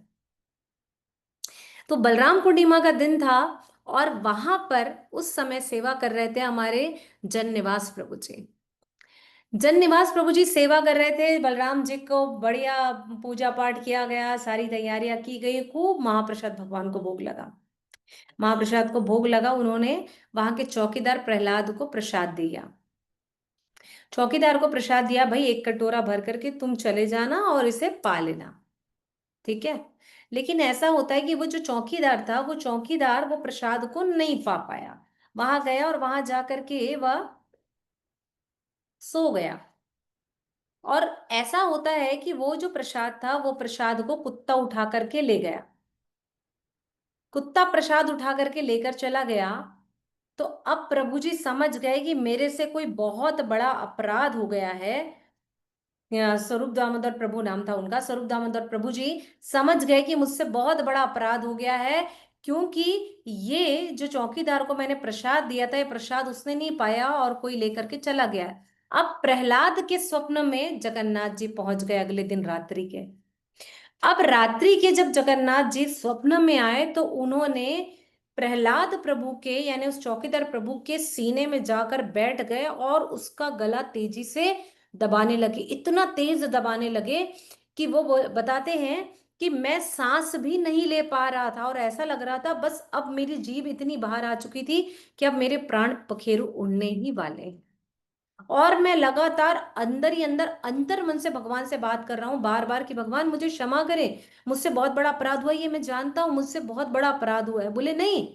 तो बलराम पूर्णिमा का दिन था। और वहां पर उस समय सेवा कर रहे थे हमारे जन निवास प्रभु जी। जन निवास प्रभु जी सेवा कर रहे थे, बलराम जी को बढ़िया पूजा पाठ किया गया, सारी तैयारियां की गई, खूब महाप्रसाद भगवान को भोग लगा। महाप्रसाद को भोग लगा, उन्होंने वहां के चौकीदार प्रहलाद को प्रसाद दिया। चौकीदार को प्रसाद दिया, भाई एक कटोरा भर करके तुम चले जाना और इसे पा लेना, ठीक है। लेकिन ऐसा होता है कि वो जो चौकीदार था, वो चौकीदार वो प्रसाद को नहीं पा पाया। वहां गया और वहां जाकर के वह सो गया। और ऐसा होता है कि वो जो प्रसाद था, वो प्रसाद को कुत्ता उठा करके ले गया। कुत्ता प्रसाद उठा करके लेकर चला गया। तो अब प्रभु जी समझ गए कि मेरे से कोई बहुत बड़ा अपराध हो गया है। स्वरूप दामोदर प्रभु नाम था उनका, स्वरूप दामोदर प्रभु जी समझ गए कि मुझसे बहुत बड़ा अपराध हो गया है। क्योंकि ये जो चौकीदार को मैंने प्रसाद दिया था, ये प्रसाद उसने नहीं पाया और कोई लेकर के चला गया। अब प्रहलाद के स्वप्न में जगन्नाथ जी पहुंच गए अगले दिन रात्रि के। अब रात्रि के जब जगन्नाथ जी स्वप्न में आए, तो उन्होंने प्रहलाद प्रभु के, यानी उस चौकीदार प्रभु के सीने में जाकर बैठ गए और उसका गला तेजी से दबाने लगे, इतना तेज दबाने लगे कि वो बताते हैं कि मैं सांस भी नहीं ले पा रहा था, और ऐसा लग रहा था बस अब मेरी जीभ इतनी बाहर आ चुकी थी कि अब मेरे प्राण पखेरु उड़ने ही वाले हैं। और मैं लगातार अंदर ही अंदर अंतर मन से भगवान से बात कर रहा हूँ बार बार कि भगवान मुझे क्षमा करें, मुझसे बहुत बड़ा अपराध हुआ है, ये मैं जानता हूं मुझसे बहुत बड़ा अपराध हुआ है। बोले नहीं,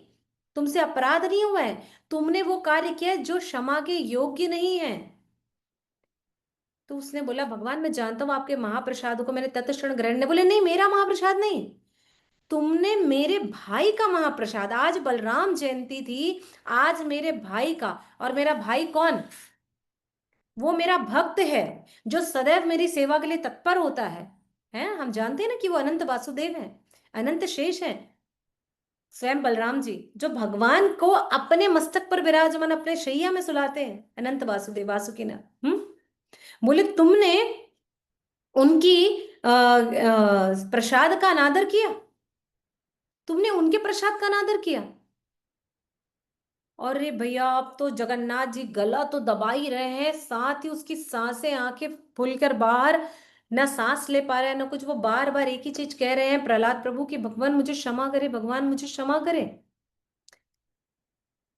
तुमसे अपराध नहीं हुआ है, तुमने वो कार्य किया है जो क्षमा के योग्य नहीं है। तो उसने बोला भगवान मैं जानता हूँ आपके महाप्रसाद को मैंने तत्क्षण ग्रहण नहीं। बोले नहीं, मेरा महाप्रसाद नहीं, तुमने मेरे भाई का महाप्रसाद, आज बलराम जयंती थी, आज मेरे भाई का। और मेरा भाई कौन? वो मेरा भक्त है, जो सदैव मेरी सेवा के लिए तत्पर होता है। हम जानते हैं ना कि वो अनंत वासुदेव है, अनंत शेष है, स्वयं बलराम जी, जो भगवान को अपने मस्तक पर विराजमान अपने शैया में सुलाते हैं, अनंत वासुदेव वासुकी ना। बोले तुमने उनकी प्रसाद का अनादर किया, तुमने उनके प्रसाद का अनादर किया। अरे भैया, अब तो जगन्नाथ जी गला तो दबा ही रहे हैं, साथ ही उसकी सांसें, आंखें खुलकर बाहर, ना सांस ले पा रहे हैं ना कुछ। वो बार बार एक ही चीज कह रहे हैं प्रहलाद प्रभु की, भगवान मुझे क्षमा करे, भगवान मुझे क्षमा करे।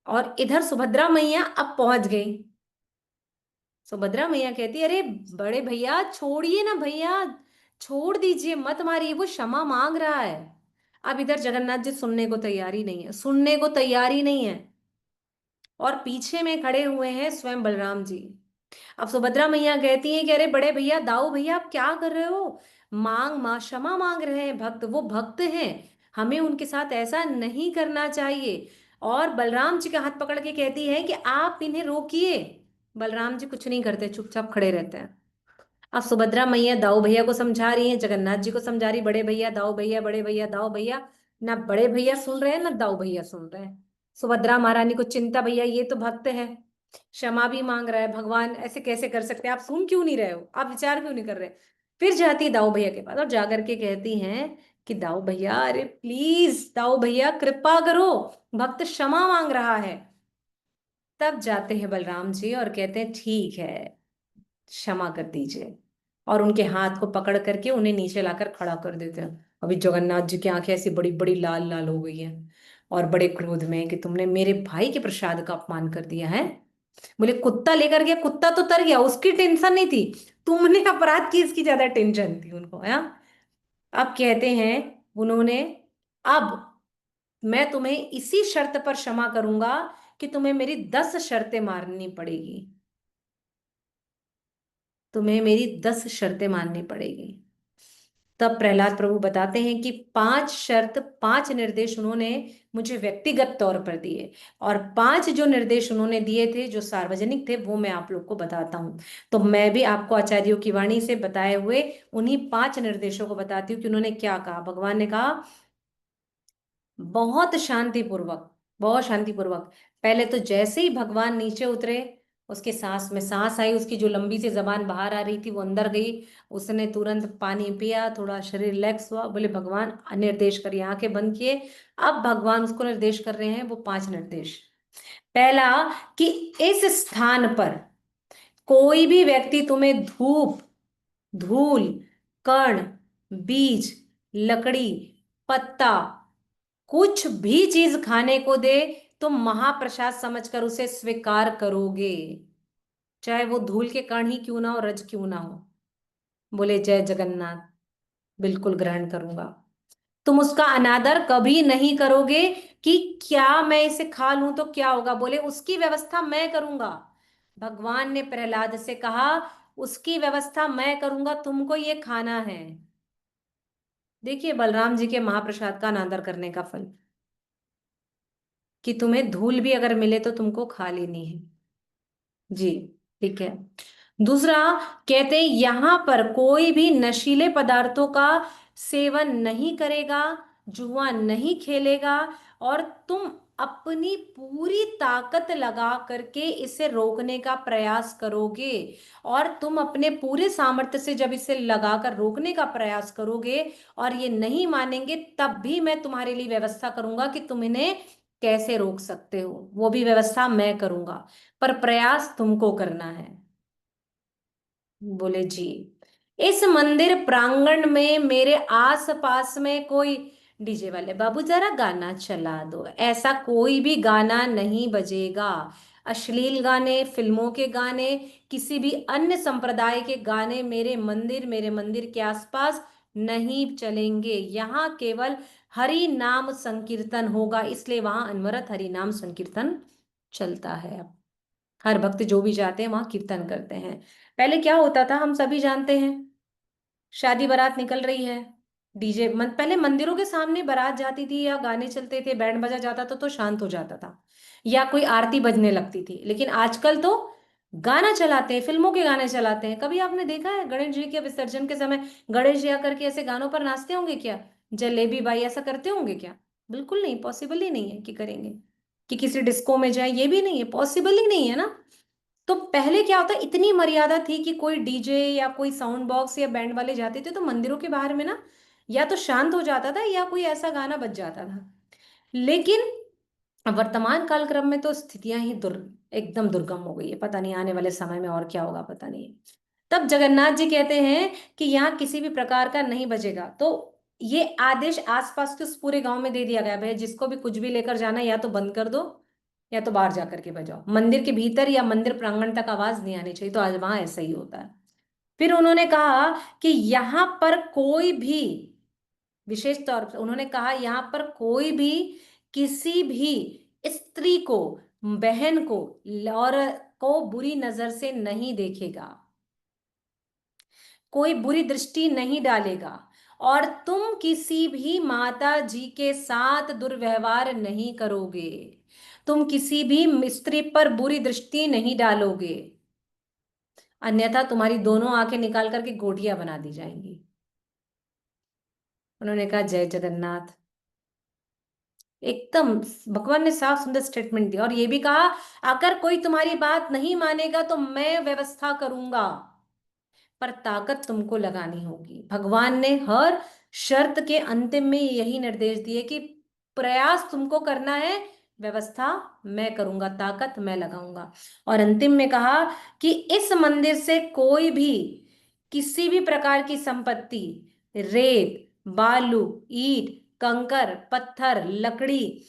और इधर सुभद्रा मैया अब पहुंच गई। सुभद्रा मैया कहती अरे बड़े भैया छोड़िए ना भैया, छोड़ दीजिए, मत मारिए, वो क्षमा मांग रहा है। अब इधर जगन्नाथ जी सुनने को तैयार ही नहीं है, सुनने को तैयार ही नहीं है। और पीछे में खड़े हुए हैं स्वयं बलराम जी। अब सुभद्रा मैया कहती हैं कि अरे बड़े भैया, दाऊ भैया, आप क्या कर रहे हो? क्षमा मांग रहे हैं भक्त, वो भक्त हैं, हमें उनके साथ ऐसा नहीं करना चाहिए। और बलराम जी का हाथ पकड़ के कहती है कि आप इन्हें रोकिए। बलराम जी कुछ नहीं करते, चुपचाप खड़े रहते हैं। अब सुभद्रा मैया दाऊ भैया को समझा रही है, जगन्नाथ जी को समझा रही, बड़े भैया दाऊ भैया, बड़े भैया दाऊ भैया। ना बड़े भैया सुन रहे हैं ना दाऊ भैया सुन रहे हैं। सुभद्रा महारानी को चिंता, भैया ये तो भक्त है, क्षमा भी मांग रहा है, भगवान ऐसे कैसे कर सकते हैं, आप सुन क्यों नहीं रहे हो, आप विचार क्यों नहीं कर रहे? फिर जाती है दाऊ भैया के पास और जाकर के कहती हैं कि दाऊ भैया, अरे प्लीज दाऊ भैया कृपा करो, भक्त क्षमा मांग रहा है। तब जाते हैं बलराम जी और कहते हैं ठीक है, क्षमा कर दीजिए। और उनके हाथ को पकड़ करके उन्हें नीचे लाकर खड़ा कर देते हैं। अभी जगन्नाथ जी की आंखें ऐसी बड़ी बड़ी लाल लाल हो गई हैं। और बड़े क्रोध में कि तुमने मेरे भाई के प्रसाद का अपमान कर दिया है। बोले कुत्ता लेकर गया, कुत्ता तो तर गया, उसकी टेंशन नहीं थी, तुमने अपराध की इसकी ज्यादा टेंशन थी उनको है। अब कहते हैं उन्होंने, अब मैं तुम्हें इसी शर्त पर क्षमा करूंगा कि तुम्हें मेरी 10 शर्तें माननी पड़ेगी, तुम्हें मेरी 10 शर्तें माननी पड़ेगी। तब प्रहलाद प्रभु बताते हैं कि 5 शर्त, 5 निर्देश उन्होंने मुझे व्यक्तिगत तौर पर दिए, और 5 जो निर्देश उन्होंने दिए थे जो सार्वजनिक थे वो मैं आप लोग को बताता हूं। तो मैं भी आपको आचार्यों की वाणी से बताए हुए उन्हीं 5 निर्देशों को बताती हूँ कि उन्होंने क्या कहा। भगवान ने कहा बहुत शांतिपूर्वक, बहुत शांतिपूर्वक। पहले तो जैसे ही भगवान नीचे उतरे, उसके सांस में सांस आई, उसकी जो लंबी सी जबान बाहर आ रही थी वो अंदर गई, उसने तुरंत पानी पिया, थोड़ा शरीर रिलैक्स हुआ। बोले भगवान निर्देश करिए, आंखें बंद किए। अब भगवान उसको निर्देश कर रहे हैं वो 5 निर्देश। पहला, कि इस स्थान पर कोई भी व्यक्ति तुम्हें धूप, धूल, कण, बीज, लकड़ी, पत्ता, कुछ भी चीज खाने को दे, तुम महाप्रसाद समझकर उसे स्वीकार करोगे, चाहे वो धूल के कण ही क्यों ना हो, रज क्यों ना हो। बोले जय जगन्नाथ, बिल्कुल ग्रहण करूंगा। तुम उसका अनादर कभी नहीं करोगे कि क्या मैं इसे खा लूं तो क्या होगा, बोले उसकी व्यवस्था मैं करूंगा। भगवान ने प्रहलाद से कहा उसकी व्यवस्था मैं करूंगा, तुमको ये खाना है। देखिए बलराम जी के महाप्रसाद का अनादर करने का फल, कि तुम्हें धूल भी अगर मिले तो तुमको खा लेनी है। जी, ठीक है। दूसरा, कहते हैं यहां पर कोई भी नशीले पदार्थों का सेवन नहीं करेगा, जुआ नहीं खेलेगा, और तुम अपनी पूरी ताकत लगा करके इसे रोकने का प्रयास करोगे। और तुम अपने पूरे सामर्थ्य से जब इसे लगाकर रोकने का प्रयास करोगे और ये नहीं मानेंगे, तब भी मैं तुम्हारे लिए व्यवस्था करूंगा कि तुम इन्हें कैसे रोक सकते हो, वो भी व्यवस्था मैं करूंगा, पर प्रयास तुमको करना है। बोले जी। इस मंदिर प्रांगण में मेरे आस पास में कोई, डीजे वाले बाबू जरा गाना चला दो, ऐसा कोई भी गाना नहीं बजेगा। अश्लील गाने, फिल्मों के गाने, किसी भी अन्य संप्रदाय के गाने मेरे मंदिर के आसपास नहीं चलेंगे। यहाँ केवल हरि नाम संकीर्तन होगा, इसलिए वहां अनवरत हरि नाम संकीर्तन चलता है। हर भक्त जो भी जाते हैं वहां कीर्तन करते हैं। पहले क्या होता था हम सभी जानते हैं, शादी बारात निकल रही है, पहले मंदिरों के सामने बारात जाती थी या गाने चलते थे, बैंड बजा जाता था तो शांत हो जाता था, या कोई आरती बजने लगती थी। लेकिन आजकल तो गाना चलाते हैं, फिल्मों के गाने चलाते हैं। कभी आपने देखा है गणेश जी के विसर्जन के समय गणेश जी आकर के ऐसे गानों पर नाचते होंगे क्या? जलेबी बाई ऐसा करते होंगे क्या? बिल्कुल नहीं, पॉसिबल ही नहीं है कि करेंगे। कि किसी डिस्को में जाए, ये भी नहीं है, पॉसिबल ही नहीं है ना। तो पहले क्या होता, इतनी मर्यादा थी कि कोई डीजे या कोई साउंड बॉक्स या बैंड वाले जाते थे तो मंदिरों के बाहर में ना या तो शांत हो जाता था या कोई ऐसा गाना बज जाता था। लेकिन वर्तमान कालक्रम में तो स्थितियां ही एकदम दुर्गम हो गई है। पता नहीं आने वाले समय में और क्या होगा, पता नहीं। तब जगन्नाथ जी कहते हैं कि यहाँ किसी भी प्रकार का नहीं बजेगा। तो ये आदेश आसपास के उस पूरे गांव में दे दिया गया, भाई जिसको भी कुछ भी लेकर जाना या तो बंद कर दो या तो बाहर जाकर के बजाओ, मंदिर के भीतर या मंदिर प्रांगण तक आवाज नहीं आनी चाहिए। तो आज वहां ऐसा ही होता है। फिर उन्होंने कहा कि यहाँ पर कोई भी, विशेष तौर पर उन्होंने कहा यहाँ पर कोई भी किसी भी स्त्री को, बहन को, और को बुरी नजर से नहीं देखेगा, कोई बुरी दृष्टि नहीं डालेगा, और तुम किसी भी माता जी के साथ दुर्व्यवहार नहीं करोगे, तुम किसी भी स्त्री पर बुरी दृष्टि नहीं डालोगे, अन्यथा तुम्हारी दोनों आंखें निकाल करके गोटियां बना दी जाएंगी। उन्होंने कहा जय जगन्नाथ। एकदम भगवान ने साफ सुंदर स्टेटमेंट दिया, और ये भी कहा अगर कोई तुम्हारी बात नहीं मानेगा तो मैं व्यवस्था करूंगा, पर ताकत तुमको लगानी होगी। भगवान ने हर शर्त के अंतिम में यही निर्देश दिए कि प्रयास तुमको करना है, व्यवस्था मैं करूंगा, ताकत मैं लगाऊंगा। और अंतिम में कहा कि इस मंदिर से कोई भी किसी भी प्रकार की संपत्ति, रेत, बालू, ईंट, कंकर, पत्थर, लकड़ी,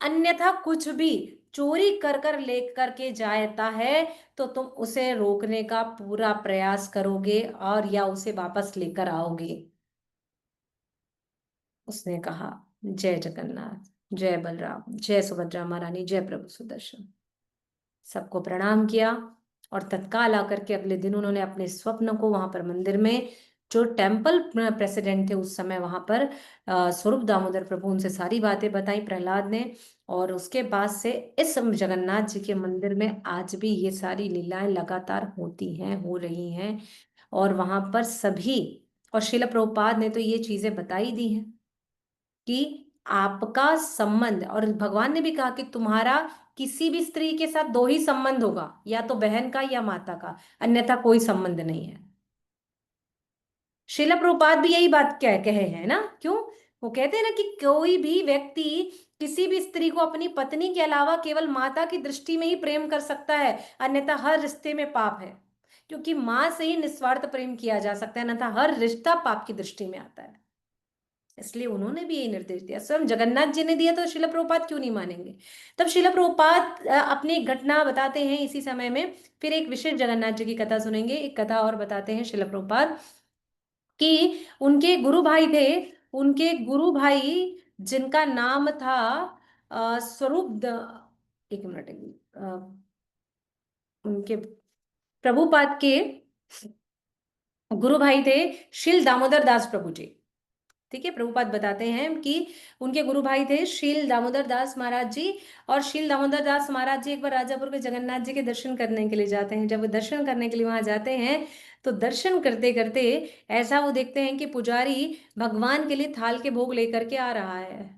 अन्यथा कुछ भी चोरी कर कर लेकर के जाता है तो तुम उसे रोकने का पूरा प्रयास करोगे और या उसे वापस लेकर आओगे। उसने कहा, जय जगन्नाथ, जय बलराम, जय सुभद्रा महारानी, जय प्रभु सुदर्शन। सबको प्रणाम किया और तत्काल आकर के अगले दिन उन्होंने अपने स्वप्न को वहां पर मंदिर में, जो टेम्पल प्रेसिडेंट थे उस समय वहां पर, स्वरूप दामोदर प्रभु, उनसे सारी बातें बताई प्रहलाद ने। और उसके बाद से इस जगन्नाथ जी के मंदिर में आज भी ये सारी लीलाएं लगातार होती हैं, हो रही हैं। और वहां पर सभी, और शिल प्रभुपाद ने तो ये चीजें बताई दी हैं कि आपका संबंध, और भगवान ने भी कहा कि तुम्हारा किसी भी स्त्री के साथ दो ही संबंध होगा, या तो बहन का या माता का, अन्यथा कोई संबंध नहीं है। शिला प्रभुपाद भी यही बात क्या कहे हैं ना, क्यों? वो कहते हैं ना कि कोई भी व्यक्ति किसी भी स्त्री को अपनी पत्नी के अलावा केवल माता की दृष्टि में ही प्रेम कर सकता है, अन्यथा हर रिश्ते में पाप है। क्योंकि मां से ही निस्वार्थ प्रेम किया जा सकता है, अन्यथा हर रिश्ता पाप की दृष्टि में आता है। इसलिए उन्होंने भी यही निर्देश दिया, स्वयं जगन्नाथ जी ने दिया, तो शिला प्रभुपाद क्यों नहीं मानेंगे? तब शिला प्रभुपाद अपनी एक घटना बताते हैं इसी समय में। फिर एक विशेष जगन्नाथ जी की कथा सुनेंगे, एक कथा और बताते हैं शिला प्रभुपाद कि उनके गुरु भाई थे। उनके गुरु भाई जिनका नाम था एक मिनट, उनके प्रभुपाद के गुरु भाई थे शील दामोदर दास प्रभु जी। ठीक है, प्रभुपाद बताते हैं कि उनके गुरु भाई थे शील दामोदर दास महाराज जी। और शील दामोदर दास महाराज जी एक बार राजापुर में जगन्नाथ जी के दर्शन करने के लिए जाते हैं। जब वो दर्शन करने के लिए वहां जाते हैं तो दर्शन करते करते ऐसा वो देखते हैं कि पुजारी भगवान के लिए थाल के भोग लेकर के आ रहा है।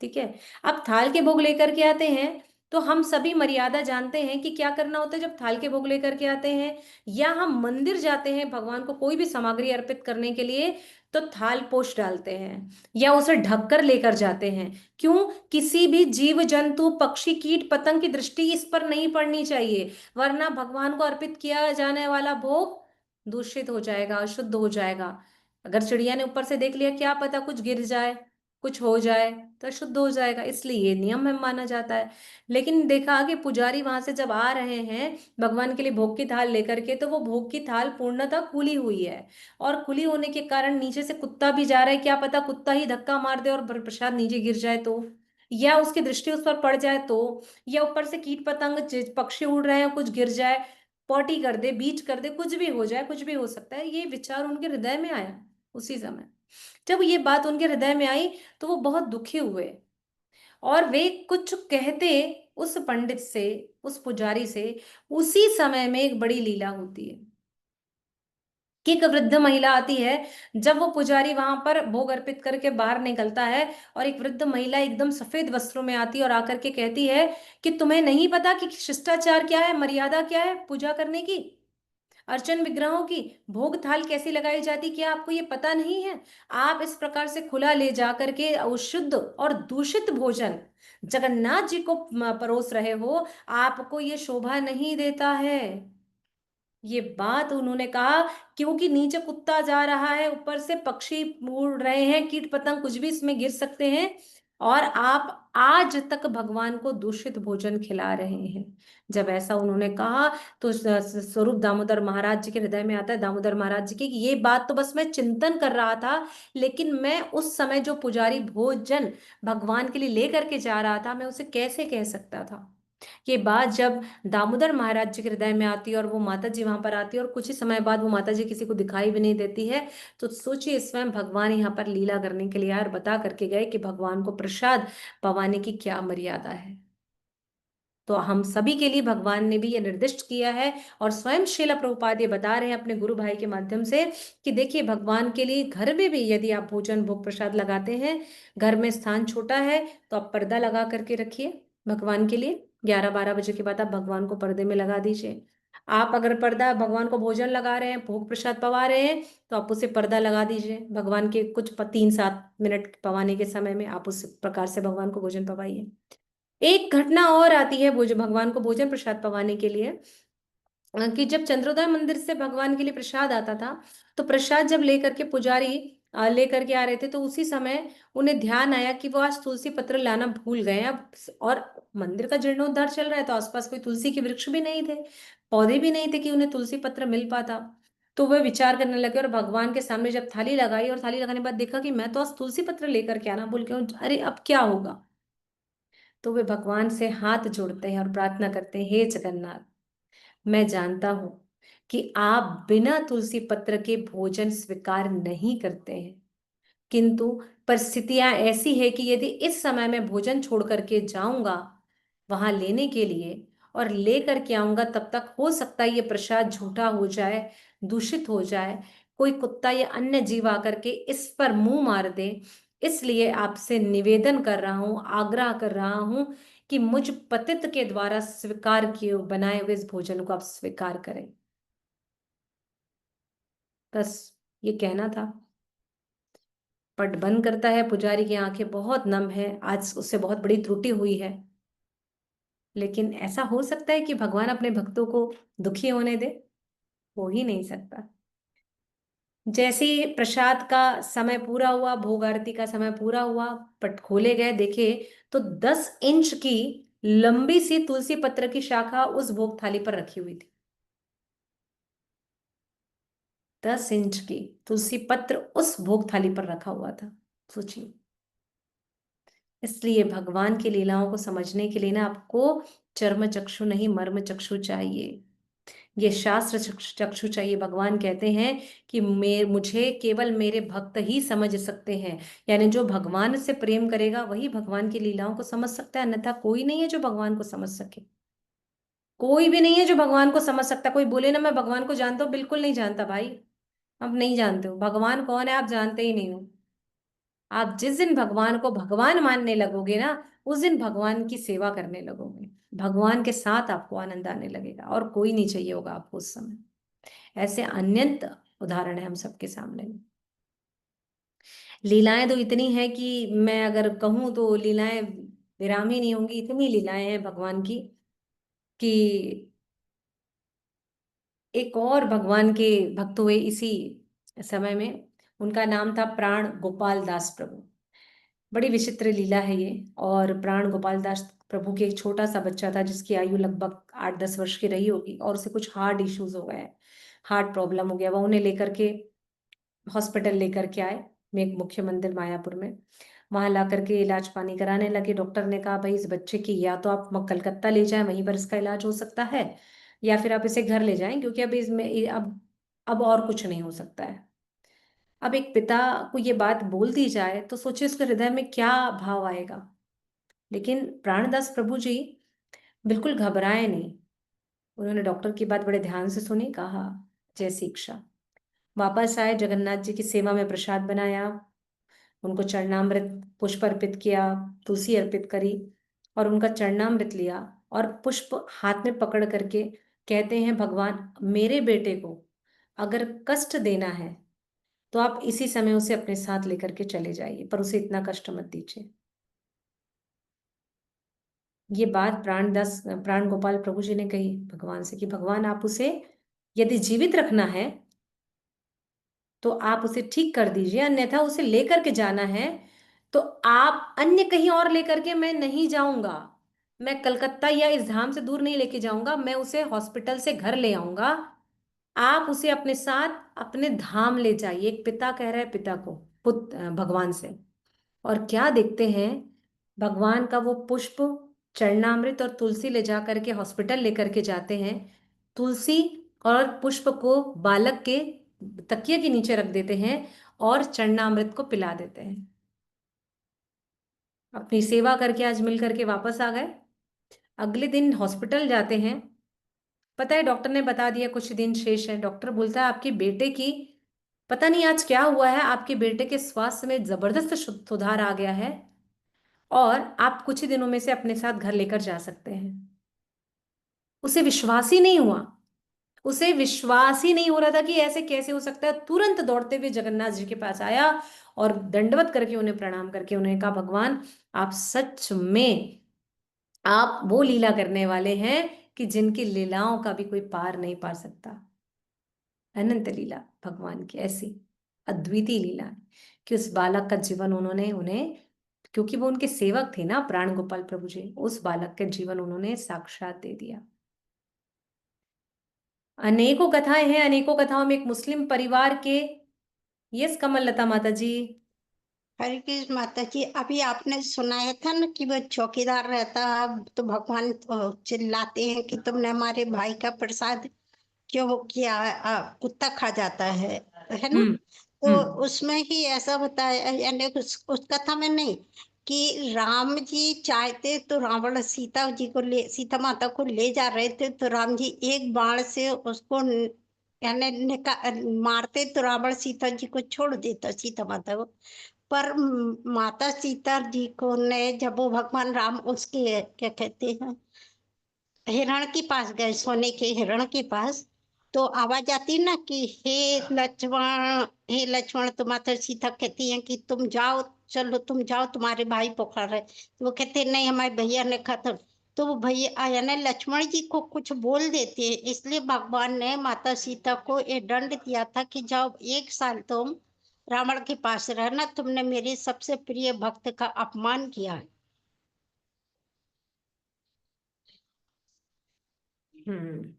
ठीक है, अब थाल के भोग लेकर के आते हैं तो हम सभी मर्यादा जानते हैं कि क्या करना होता है जब थाल के भोग लेकर के आते हैं, या हम मंदिर जाते हैं भगवान को कोई भी सामग्री अर्पित करने के लिए, तो थाल पोछ डालते हैं या उसे ढककर लेकर जाते हैं। क्यों? किसी भी जीव जंतु पक्षी कीट पतंग की दृष्टि इस पर नहीं पड़नी चाहिए, वरना भगवान को अर्पित किया जाने वाला भोग दूषित हो जाएगा, अशुद्ध हो जाएगा। अगर चिड़िया ने ऊपर से देख लिया, क्या पता कुछ गिर जाए, कुछ हो जाए, तो शुद्ध हो जाएगा, इसलिए ये नियम में माना जाता है। लेकिन देखा कि पुजारी वहां से जब आ रहे हैं भगवान के लिए भोग की थाल लेकर के, तो वो भोग की थाल पूर्णतः खुली हुई है। और खुली होने के कारण नीचे से कुत्ता भी जा रहा है, क्या पता कुत्ता ही धक्का मार दे और प्रसाद नीचे गिर जाए तो, या उसकी दृष्टि उस पर पड़ जाए तो, या ऊपर से कीट पतंग पक्षी उड़ रहे हैं कुछ गिर जाए, पॉटी कर दे, बीच कर दे, कुछ भी हो जाए, कुछ भी हो सकता है। ये विचार उनके हृदय में आया उसी समय। जब ये बात उनके हृदय में आई तो वो बहुत दुखी हुए और वे कुछ कहते उस पंडित से, उस पुजारी से। उसी समय में एक बड़ी लीला होती है कि एक वृद्ध महिला आती है। जब वो पुजारी वहां पर भोग अर्पित करके बाहर निकलता है और एक वृद्ध महिला एकदम सफेद वस्त्रों में आती है और आकर के कहती है कि तुम्हें नहीं पता कि शिष्टाचार क्या है, मर्यादा क्या है पूजा करने की, अर्चन विग्रहों की, भोग थाल कैसी लगाई जाती, क्या आपको ये पता नहीं है? आप इस प्रकार से खुला ले जा करके अशुद्ध और दूषित भोजन जगन्नाथ जी को परोस रहे हो, आपको ये शोभा नहीं देता है। ये बात उन्होंने कहा क्योंकि नीचे कुत्ता जा रहा है, ऊपर से पक्षी उड़ रहे हैं, कीट पतंग कुछ भी इसमें गिर सकते हैं, और आप आज तक भगवान को दूषित भोजन खिला रहे हैं। जब ऐसा उन्होंने कहा तो स्वरूप दामोदर महाराज जी के हृदय में आता है, दामोदर महाराज जी की, कि ये बात तो बस मैं चिंतन कर रहा था, लेकिन मैं उस समय जो पुजारी भोजन भगवान के लिए लेकर के जा रहा था मैं उसे कैसे कह सकता था। ये बात जब दामोदर महाराज जी के हृदय में आती है और वो माता जी वहां पर आती है और कुछ ही समय बाद वो माता जी किसी को दिखाई भी नहीं देती है, तो सोचिए स्वयं भगवान यहाँ पर लीला करने के लिए आए और बता करके गए कि भगवान को प्रसाद पवाने की क्या मर्यादा है। तो हम सभी के लिए भगवान ने भी ये निर्दिष्ट किया है, और स्वयं श्रील प्रभुपाद ये बता रहे हैं अपने गुरु भाई के माध्यम से कि देखिए भगवान के लिए घर में भी यदि आप भोजन भोग प्रसाद लगाते हैं, घर में स्थान छोटा है तो आप पर्दा लगा करके रखिए भगवान के लिए। 11-12 बजे के बाद आप भगवान को पर्दे में लगा दीजिए। आप अगर पर्दा भगवान को भोजन लगा रहे हैं, भोग प्रसाद पवा रहे हैं, तो आप उसे पर्दा लगा दीजिए भगवान के कुछ 3-7 मिनट पवाने के समय में आप उस प्रकार से भगवान को भोजन पवाइए। एक घटना और आती है भोज भगवान को भोजन प्रसाद पवाने के लिए, कि जब चंद्रोदय मंदिर से भगवान के लिए प्रसाद आता था, तो प्रसाद जब लेकर के पुजारी लेकर के आ रहे थे, तो उसी समय उन्हें ध्यान आया कि वो आज तुलसी पत्र लाना भूल गए हैं। अब और मंदिर का जीर्णोद्धार चल रहा है, तो आसपास कोई तुलसी के वृक्ष भी नहीं थे, पौधे भी नहीं थे कि उन्हें तुलसी पत्र मिल पाता। तो वे विचार करने लगे और भगवान के सामने जब थाली लगाई और थाली लगाने के बाद देखा कि मैं तो आज तुलसी पत्र लेकर के आना भूल गया हूँ, अरे अब क्या होगा। तो वे भगवान से हाथ जोड़ते हैं और प्रार्थना करते हैं, हे जगन्नाथ, मैं जानता हूं कि आप बिना तुलसी पत्र के भोजन स्वीकार नहीं करते हैं, किंतु परिस्थितियां ऐसी है कि यदि इस समय मैं भोजन छोड़ करके जाऊंगा वहां लेने के लिए और ले करके आऊंगा, तब तक हो सकता है ये प्रसाद झूठा हो जाए, दूषित हो जाए, कोई कुत्ता या अन्य जीव आकर के इस पर मुंह मार दे। इसलिए आपसे निवेदन कर रहा हूं, आग्रह कर रहा हूं कि मुझ पतित के द्वारा स्वीकार किए बनाए हुए इस भोजन को आप स्वीकार करें। बस ये कहना था। पट बंद करता है, पुजारी की आंखें बहुत नम है, आज उससे बहुत बड़ी त्रुटि हुई है। लेकिन ऐसा हो सकता है कि भगवान अपने भक्तों को दुखी होने दे? हो ही नहीं सकता। जैसे ही प्रसाद का समय पूरा हुआ, भोग आरती का समय पूरा हुआ, पट खोले गए, देखे तो 10 इंच की लंबी सी तुलसी पत्र की शाखा उस भोग थाली पर रखी हुई थी। 10 इंच की तुलसी पत्र उस भोग थाली पर रखा हुआ था, सोचिए। इसलिए भगवान की लीलाओं को समझने के लिए ना आपको चर्म चक्षु नहीं, मर्म चक्षु चाहिए। ये शास्त्र चक्षु चाहिए। भगवान कहते हैं कि मुझे केवल मेरे भक्त ही समझ सकते हैं। यानी जो भगवान से प्रेम करेगा वही भगवान की लीलाओं को समझ सकता है, अन्यथा कोई नहीं है जो भगवान को समझ सके। कोई भी नहीं है जो भगवान को समझ सकता। कोई बोले ना मैं भगवान को जानता हूं, बिल्कुल नहीं जानता भाई। आप नहीं जानते हो भगवान कौन है, आप जानते ही नहीं हो। आप जिस दिन भगवान को भगवान मानने लगोगे ना, उस दिन भगवान की सेवा करने लगोगे, भगवान के साथ आपको आनंद आने लगेगा और कोई नहीं चाहिए होगा आपको उस समय। ऐसे अनंत उदाहरण है हम सबके सामने। लीलाएं तो इतनी है कि मैं अगर कहूं तो लीलाएं विराम ही नहीं होंगी, इतनी लीलाएं हैं भगवान की कि एक और भगवान के भक्त हुए इसी समय में। उनका नाम था प्राण गोपाल दास प्रभु। बड़ी विचित्र लीला है ये। और प्राण गोपाल दास प्रभु के एक छोटा सा बच्चा था जिसकी आयु लगभग 8-10 वर्ष की रही होगी, और उसे कुछ हार्ट इश्यूज हो गए, हार्ट प्रॉब्लम हो गया। वह उन्हें लेकर के हॉस्पिटल लेकर के आए, में मुख्य मंदिर मायापुर में। वहां ला करके इलाज पानी कराने लगे। डॉक्टर ने कहा भाई इस बच्चे की या तो आप कलकत्ता ले जाएं, वहीं पर इसका इलाज हो सकता है, या फिर आप इसे घर ले जाएं, क्योंकि अब इसमें अब और कुछ नहीं हो सकता है। अब एक पिता को ये बात बोल दी जाए तो सोचिए उसके हृदय में क्या भाव आएगा। लेकिन प्राणदास प्रभु जी बिल्कुल घबराए नहीं। उन्होंने डॉक्टर की बात बड़े ध्यान से सुनी, कहा जैसी इच्छा। वापस आए, जगन्नाथ जी की सेवा में प्रसाद बनाया, उनको चरणामृत पुष्प अर्पित किया, तुलसी अर्पित करी और उनका चरणामृत लिया और पुष्प हाथ में पकड़ करके कहते हैं भगवान मेरे बेटे को अगर कष्ट देना है तो आप इसी समय उसे अपने साथ लेकर के चले जाइए, पर उसे इतना कष्ट मत दीजिए। ये बात प्राण गोपाल प्रभु जी ने कही भगवान से कि भगवान आप उसे यदि जीवित रखना है तो आप उसे ठीक कर दीजिए, अन्यथा उसे लेकर के जाना है तो आप अन्य कहीं और लेकर के, मैं नहीं जाऊंगा। मैं कलकत्ता या इस धाम से दूर नहीं लेके जाऊंगा, मैं उसे हॉस्पिटल से घर ले आऊंगा। आप उसे अपने साथ अपने धाम ले जाइए। एक पिता कह रहा है पिता को, पुत्र भगवान से। और क्या देखते हैं, भगवान का वो पुष्प चरणामृत और तुलसी ले जा करके हॉस्पिटल लेकर के जाते हैं। तुलसी और पुष्प को बालक के तकिए के नीचे रख देते हैं और चरणामृत को पिला देते हैं। अपनी सेवा करके आज मिल करके वापस आ गए। अगले दिन हॉस्पिटल जाते हैं। पता है डॉक्टर ने बता दिया कुछ दिन शेष है। डॉक्टर बोलता है आपके बेटे की पता नहीं आज क्या हुआ है, आपके बेटे के स्वास्थ्य में जबरदस्त सुधार आ गया है और आप कुछ ही दिनों में से अपने साथ घर लेकर जा सकते हैं। उसे विश्वास ही नहीं हुआ। उसे विश्वास ही नहीं हो रहा था कि ऐसे कैसे हो सकता है। तुरंत दौड़ते हुए जगन्नाथ जी के पास आया और दंडवत करके उन्हें प्रणाम करके उन्हें कहा भगवान आप सच में आप वो लीला करने वाले हैं कि जिनकी लीलाओं का भी कोई पार नहीं पा सकता। अनंत लीला भगवान की ऐसी। अद्वितीय लीला है कि उस बालक का जीवन उन्होंने उन्हें, क्योंकि वो उनके सेवक थे ना प्राण गोपाल प्रभु जी, उस बालक के जीवन उन्होंने साक्षात दे दिया। अनेकों कथाएं हैं, अनेकों कथाओं में एक मुस्लिम परिवार के, यस कमल लता माता जी। हरे कृष्ण माता जी, अभी आपने सुनाया था ना कि वो चौकीदार रहता, तो भगवान चिल्लाते हैं कि तुमने हमारे भाई का प्रसाद क्यों किया, कुत्ता खा जाता है ना। हम्म। तो हम्म। उसमें ही ऐसा बताया, यानी उस कथा में नहीं, कि राम जी चाहते तो रावण सीता जी को ले, सीता माता को ले जा रहे थे, तो राम जी एक बाण से उसको यानी मारते, तो रावण सीता जी को छोड़ देता, सीता माता को। पर माता सीता जी को ने, जब वो भगवान राम उसके क्या कहते हैं हिरण के पास गए, सोने के हिरण के पास, तो आवाज आती ना कि हे लक्ष्मण, हे लक्ष्मण, तो माता सीता कहती हैं कि तुम जाओ, चलो तुम जाओ, तुम्हारे भाई पुकार रहे। तो वो कहते नहीं, हमारे भैया ने खत्म। तो वो भैया यानी लक्ष्मण जी को कुछ बोल देते हैं, इसलिए भगवान ने माता सीता को ये दंड दिया था कि जाओ 1 साल तुम रावण के पास रहना, तुमने मेरे सबसे प्रिय भक्त का अपमान किया है। हम्म।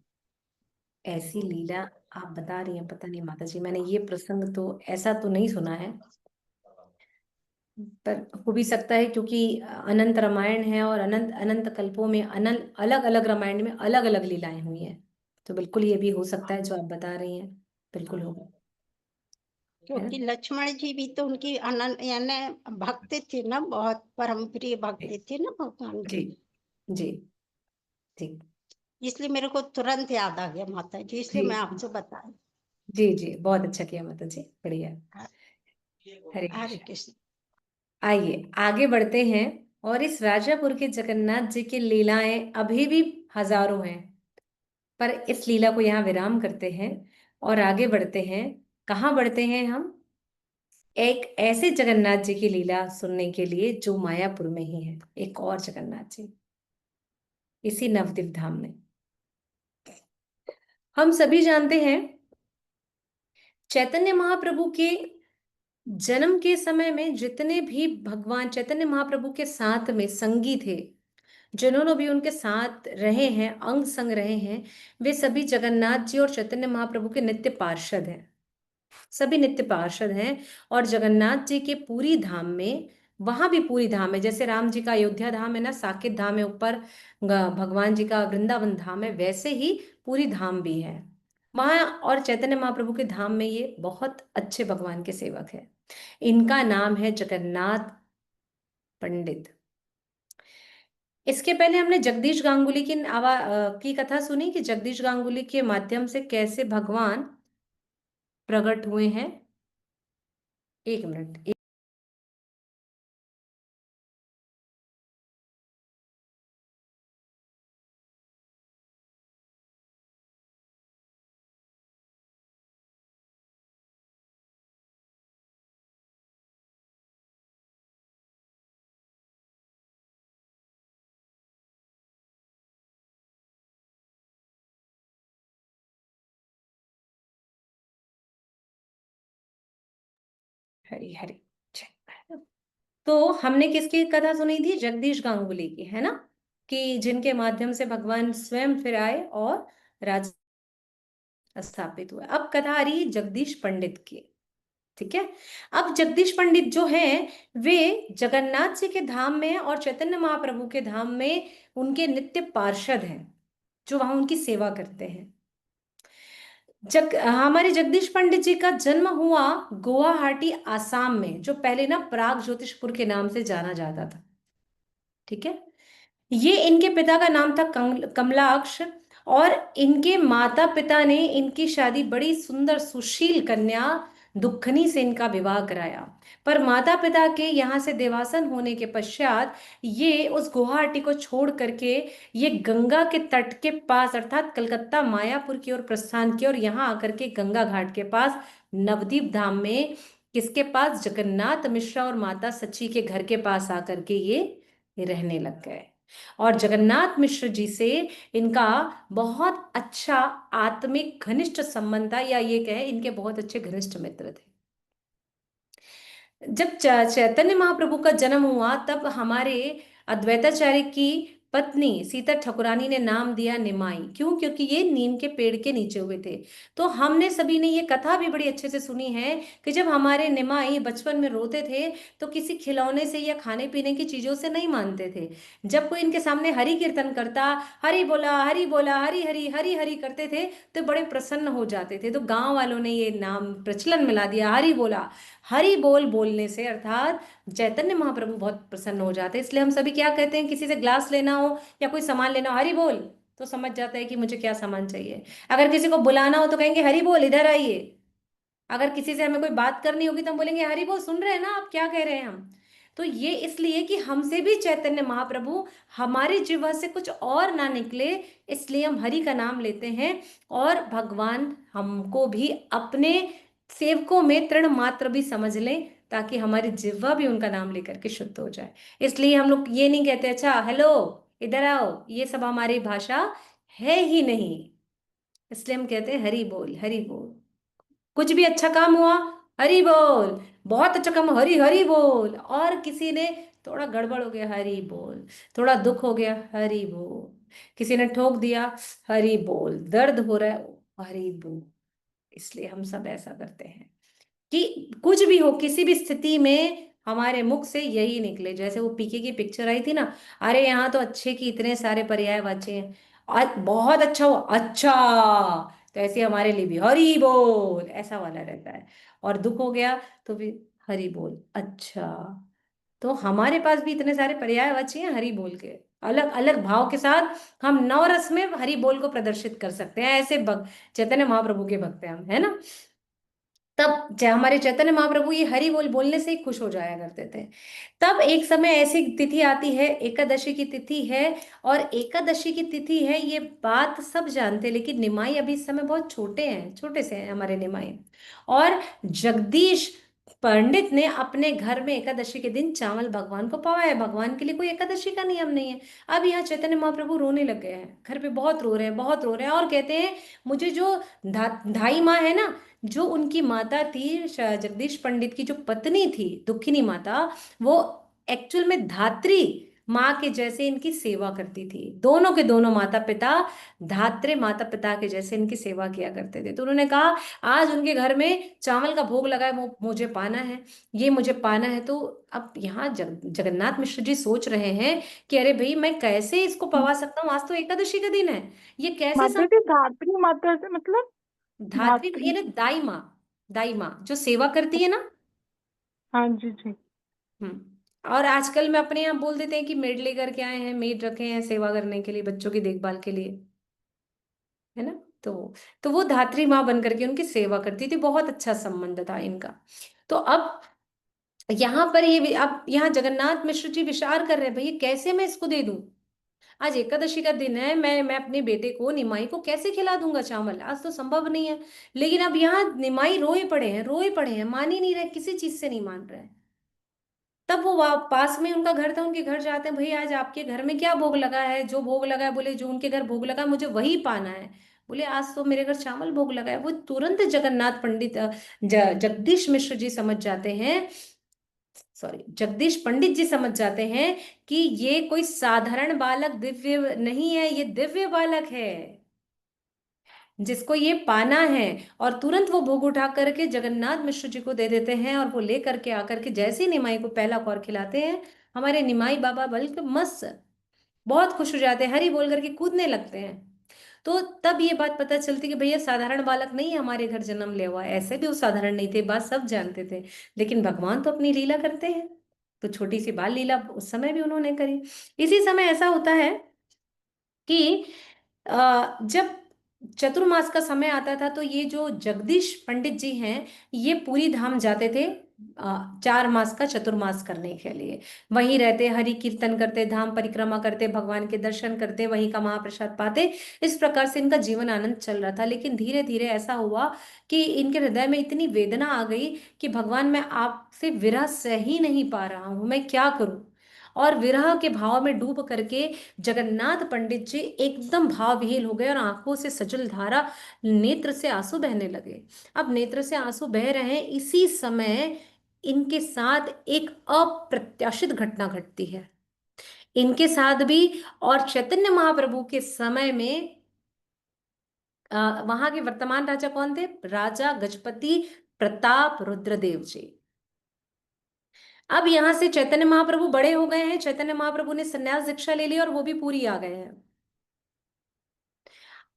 ऐसी लीला आप बता रही हैं, पता नहीं माता जी, मैंने ये प्रसंग तो ऐसा तो नहीं सुना है, पर हो भी सकता है क्योंकि अनंत रामायण है और अनंत अनंत कल्पों में अनंत अलग अलग रामायण में अलग अलग लीलाएं हुई हैं। तो बिल्कुल ये भी हो सकता है जो आप बता रही हैं, बिल्कुल होगा, है ना। क्योंकि लक्ष्मण जी भी तो उनकी अनंत यानी भक्त थे ना, बहुत परम प्रिय भक्त जी। थे ना भगवान जी। के। जी। ठीक। इसलिए मेरे को तुरंत याद आ गया माता जी, इसलिए मैं जी। आपसे बताया। जी। जी बहुत अच्छा किया माता जी, बढ़िया। हरे हरे कृष्ण। कृष्ण। आइए आगे बढ़ते हैं, और इस राजापुर के जगन्नाथ जी की लीलाएं अभी भी हजारों हैं, पर इस लीला को यहाँ विराम करते हैं और आगे बढ़ते हैं। कहाँ बढ़ते हैं हम? एक ऐसे जगन्नाथ जी की लीला सुनने के लिए जो मायापुर में ही है, एक और जगन्नाथ जी इसी नवद्वीप धाम में। हम सभी जानते हैं चैतन्य महाप्रभु के जन्म के समय में जितने भी भगवान चैतन्य महाप्रभु के साथ में संगी थे, जिन्होंने भी उनके साथ रहे हैं, अंग संग रहे हैं, वे सभी जगन्नाथ जी और चैतन्य महाप्रभु के नित्य पार्षद हैं, सभी नित्य पार्षद हैं। और जगन्नाथ जी के पूरी धाम में, वहां भी पूरी धाम है, जैसे राम जी का अयोध्या धाम है ना, साकेत धाम है ऊपर, भगवान जी का वृंदावन धाम है, वैसे ही पूरी धाम भी है वहां। और चैतन्य महाप्रभु के धाम में ये बहुत अच्छे भगवान के सेवक है। इनका नाम है जगन्नाथ पंडित। इसके पहले हमने जगदीश गांगुली की कथा सुनी कि जगदीश गांगुली के माध्यम से कैसे भगवान प्रकट हुए हैं। एक मिनट। हरी हरी। जय। तो हमने किसकी कथा सुनी थी? जगदीश गांगुली की, है ना, कि जिनके माध्यम से भगवान स्वयं फिर आए और राज स्थापित हुआ। अब कथा आ रही है जगदीश पंडित की। ठीक है। अब जगदीश पंडित जो हैं, वे जगन्नाथ जी के धाम में और चैतन्य महाप्रभु के धाम में उनके नित्य पार्षद हैं, जो वहां उनकी सेवा करते हैं। हमारे जगदीश पंडित जी का जन्म हुआ गुवाहाटी आसाम में, जो पहले ना प्राग ज्योतिषपुर के नाम से जाना जाता था। ठीक है। ये इनके पिता का नाम था कमलाक्ष, और इनके माता पिता ने इनकी शादी बड़ी सुंदर सुशील कन्या दुखनी से इनका विवाह कराया। पर माता पिता के यहाँ से देवासन होने के पश्चात ये उस गुवाहाटी को छोड़ करके ये गंगा के तट के पास अर्थात कलकत्ता मायापुर की ओर प्रस्थान किया, और यहाँ आकर के गंगा घाट के पास नवदीप धाम में किसके पास, जगन्नाथ मिश्रा और माता सची के घर के पास आकर के ये रहने लग गए। और जगन्नाथ मिश्र जी से इनका बहुत अच्छा आत्मिक घनिष्ठ संबंध था, या ये कहे इनके बहुत अच्छे घनिष्ठ मित्र थे। जब चैतन्य महाप्रभु का जन्म हुआ तब हमारे अद्वैताचार्य की पत्नी सीता ठाकुरानी ने नाम दिया निमाई। क्यों? क्योंकि ये नीम के पेड़ के नीचे हुए थे। तो हमने सभी ने ये कथा भी बड़ी अच्छे से सुनी है कि जब हमारे निमाई बचपन में रोते थे तो किसी खिलौने से या खाने पीने की चीजों से नहीं मानते थे। जब कोई इनके सामने हरि कीर्तन करता, हरि बोला हरि हरि हरि हरि करते थे, तो बड़े प्रसन्न हो जाते थे। तो गांव वालों ने ये नाम प्रचलन मिला दिया, हरि बोला। हरि बोल बोलने से अर्थात चैतन्य महाप्रभु बहुत प्रसन्न हो जाते हैं। इसलिए हम सभी क्या कहते हैं, किसी से ग्लास लेना हो या कोई सामान लेना हो, हरि बोल, तो समझ जाता है कि मुझे क्या सामान चाहिए। अगर किसी को बुलाना हो तो कहेंगे हरि बोल इधर आइए। अगर किसी से हमें कोई बात करनी होगी तो हम बोलेंगे हरि बोल, सुन रहे हैं ना आप क्या कह रहे हैं हम। तो ये इसलिए कि हमसे भी चैतन्य महाप्रभु, हमारी जीवा से कुछ और ना निकले, इसलिए हम हरि का नाम लेते हैं। और भगवान हमको भी अपने सेवकों में तृण मात्र भी समझ लें, ताकि हमारी जिह्वा भी उनका नाम लेकर के शुद्ध हो जाए। इसलिए हम लोग ये नहीं कहते अच्छा हेलो इधर आओ, ये सब हमारी भाषा है ही नहीं। इसलिए हम कहते हैं हरि बोल हरि बोल। कुछ भी अच्छा काम हुआ, हरि बोल। बहुत अच्छा काम, हरि हरि बोल। और किसी ने थोड़ा गड़बड़ हो गया, हरि बोल। थोड़ा दुख हो गया, हरि बोल। किसी ने ठोक दिया, हरि बोल। दर्द हो रहा है, हरि बोल। इसलिए हम सब ऐसा करते हैं कि कुछ भी हो, किसी भी स्थिति में हमारे मुख से यही निकले। जैसे वो पीके की पिक्चर आई थी ना, अरे यहाँ तो अच्छे की इतने सारे पर्यायवाची हैं। आज बहुत अच्छा हुआ, अच्छा। तो ऐसे हमारे लिए भी हरि बोल ऐसा वाला रहता है। और दुख हो गया तो भी हरि बोल, अच्छा। तो हमारे पास भी इतने सारे पर्यायवाची हैं हरि बोल के। अलग अलग भाव के साथ हम नवरस में हरि बोल को प्रदर्शित कर सकते हैं। ऐसे भक्त, चैतन्य महाप्रभु के भक्त हैं हम, है ना। तब हमारे चैतन्य महाप्रभु ये हरि बोल बोलने से ही खुश हो जाया करते थे। तब एक समय ऐसी तिथि आती है, एकादशी की तिथि है। और एकादशी की तिथि है, ये बात सब जानते हैं, लेकिन निमाई अभी इस समय बहुत छोटे हैं, छोटे से हैं हमारे निमाई। और जगदीश पंडित ने अपने घर में एकादशी के दिन चावल भगवान को पवाया। भगवान के लिए कोई एकादशी का नियम नहीं है। अब यहाँ चैतन्य महाप्रभु रोने लग गए हैं, घर पे बहुत रो रहे हैं, बहुत रो रहे हैं। और कहते हैं मुझे जो धाई माँ है ना, जो उनकी माता थी, जगदीश पंडित की जो पत्नी थी दुखिनी माता, वो एक्चुअल में धात्री माँ के जैसे इनकी सेवा करती थी। दोनों के दोनों माता पिता धात्रे माता पिता के जैसे इनकी सेवा किया करते थे। तो उन्होंने कहा आज उनके घर में चावल का भोग लगा है, वो मुझे पाना है, ये मुझे पाना है। तो अब यहाँ जगन्नाथ मिश्र जी सोच रहे हैं कि अरे भाई मैं कैसे इसको पवा सकता हूँ, आज तो एकादशी का दिन है, ये कैसे माता जी, धात्री माता से मतलब? धात्री ये धात्री। ना दाई माँ, दाई माँ जो सेवा करती है ना। हाँ जी जी। और आजकल में अपने यहाँ बोल देते हैं कि मेड लेकर के आए हैं, मेड रखे हैं सेवा करने के लिए, बच्चों की देखभाल के लिए, है ना। तो वो धात्री माँ बन करके उनकी सेवा करती थी, बहुत अच्छा संबंध था इनका। तो अब यहाँ पर ये, अब यहाँ जगन्नाथ मिश्र जी विचार कर रहे हैं भैया कैसे मैं इसको दे दूं। आज एकादशी का दिन है, मैं अपने बेटे को निमाई को कैसे खिला दूंगा चावल, आज तो संभव नहीं है। लेकिन अब यहाँ निमाई रोए पड़े हैं, रोए पड़े हैं, मान ही नहीं रहे, किसी चीज से नहीं मान रहे हैं। तब वो पास में उनका घर था, उनके घर जाते हैं, भैया आज आपके घर में क्या भोग लगा है, जो भोग लगा है, बोले जो उनके घर भोग लगा है, मुझे वही पाना है। बोले आज तो मेरे घर चावल भोग लगा है। वो तुरंत जगन्नाथ पंडित जगदीश मिश्र जी समझ जाते हैं, सॉरी जगदीश पंडित जी समझ जाते हैं कि ये कोई साधारण बालक दिव्य नहीं है, ये दिव्य बालक है जिसको ये पाना है। और तुरंत वो भोग उठा करके जगन्नाथ मिश्र जी को दे देते हैं। और वो ले करके आकर के जैसे ही निमाई को पहला कौर खिलाते हैं, हमारे निमाई बाबा बल्कि मस्त बहुत खुश हो जाते हैं, हरी बोल करके कूदने लगते हैं। तो तब ये बात पता चलती कि भैया साधारण बालक नहीं है हमारे घर जन्म ले हुआ है। ऐसे भी वो साधारण नहीं थे, बात सब जानते थे। लेकिन भगवान तो अपनी लीला करते हैं, तो छोटी सी बाल लीला उस समय भी उन्होंने करी। इसी समय ऐसा होता है कि जब चतुर्मास का समय आता था, तो ये जो जगदीश पंडित जी हैं, ये पूरी धाम जाते थे 4 मास का चतुर्मास करने के लिए। वहीं रहते, हरि कीर्तन करते, धाम परिक्रमा करते, भगवान के दर्शन करते, वहीं का महाप्रसाद पाते। इस प्रकार से इनका जीवन आनंद चल रहा था। लेकिन धीरे धीरे ऐसा हुआ कि इनके हृदय में इतनी वेदना आ गई कि भगवान मैं आपसे विरह सह ही नहीं पा रहा हूं, मैं क्या करूं। और विरह के भाव में डूब करके जगन्नाथ पंडित जी एकदम भावहीन हो गए, और आंखों से सजल धारा, नेत्र से आंसू बहने लगे। अब नेत्र से आंसू बह रहे हैं, इसी समय इनके साथ एक अप्रत्याशित घटना घटती है, इनके साथ भी। और चैतन्य महाप्रभु के समय में वहां के वर्तमान राजा कौन थे? राजा गजपति प्रताप रुद्रदेव जी। अब यहां से चैतन्य महाप्रभु बड़े हो गए हैं, चैतन्य महाप्रभु ने संन्यास दीक्षा ले ली और वो भी पूरी आ गए हैं।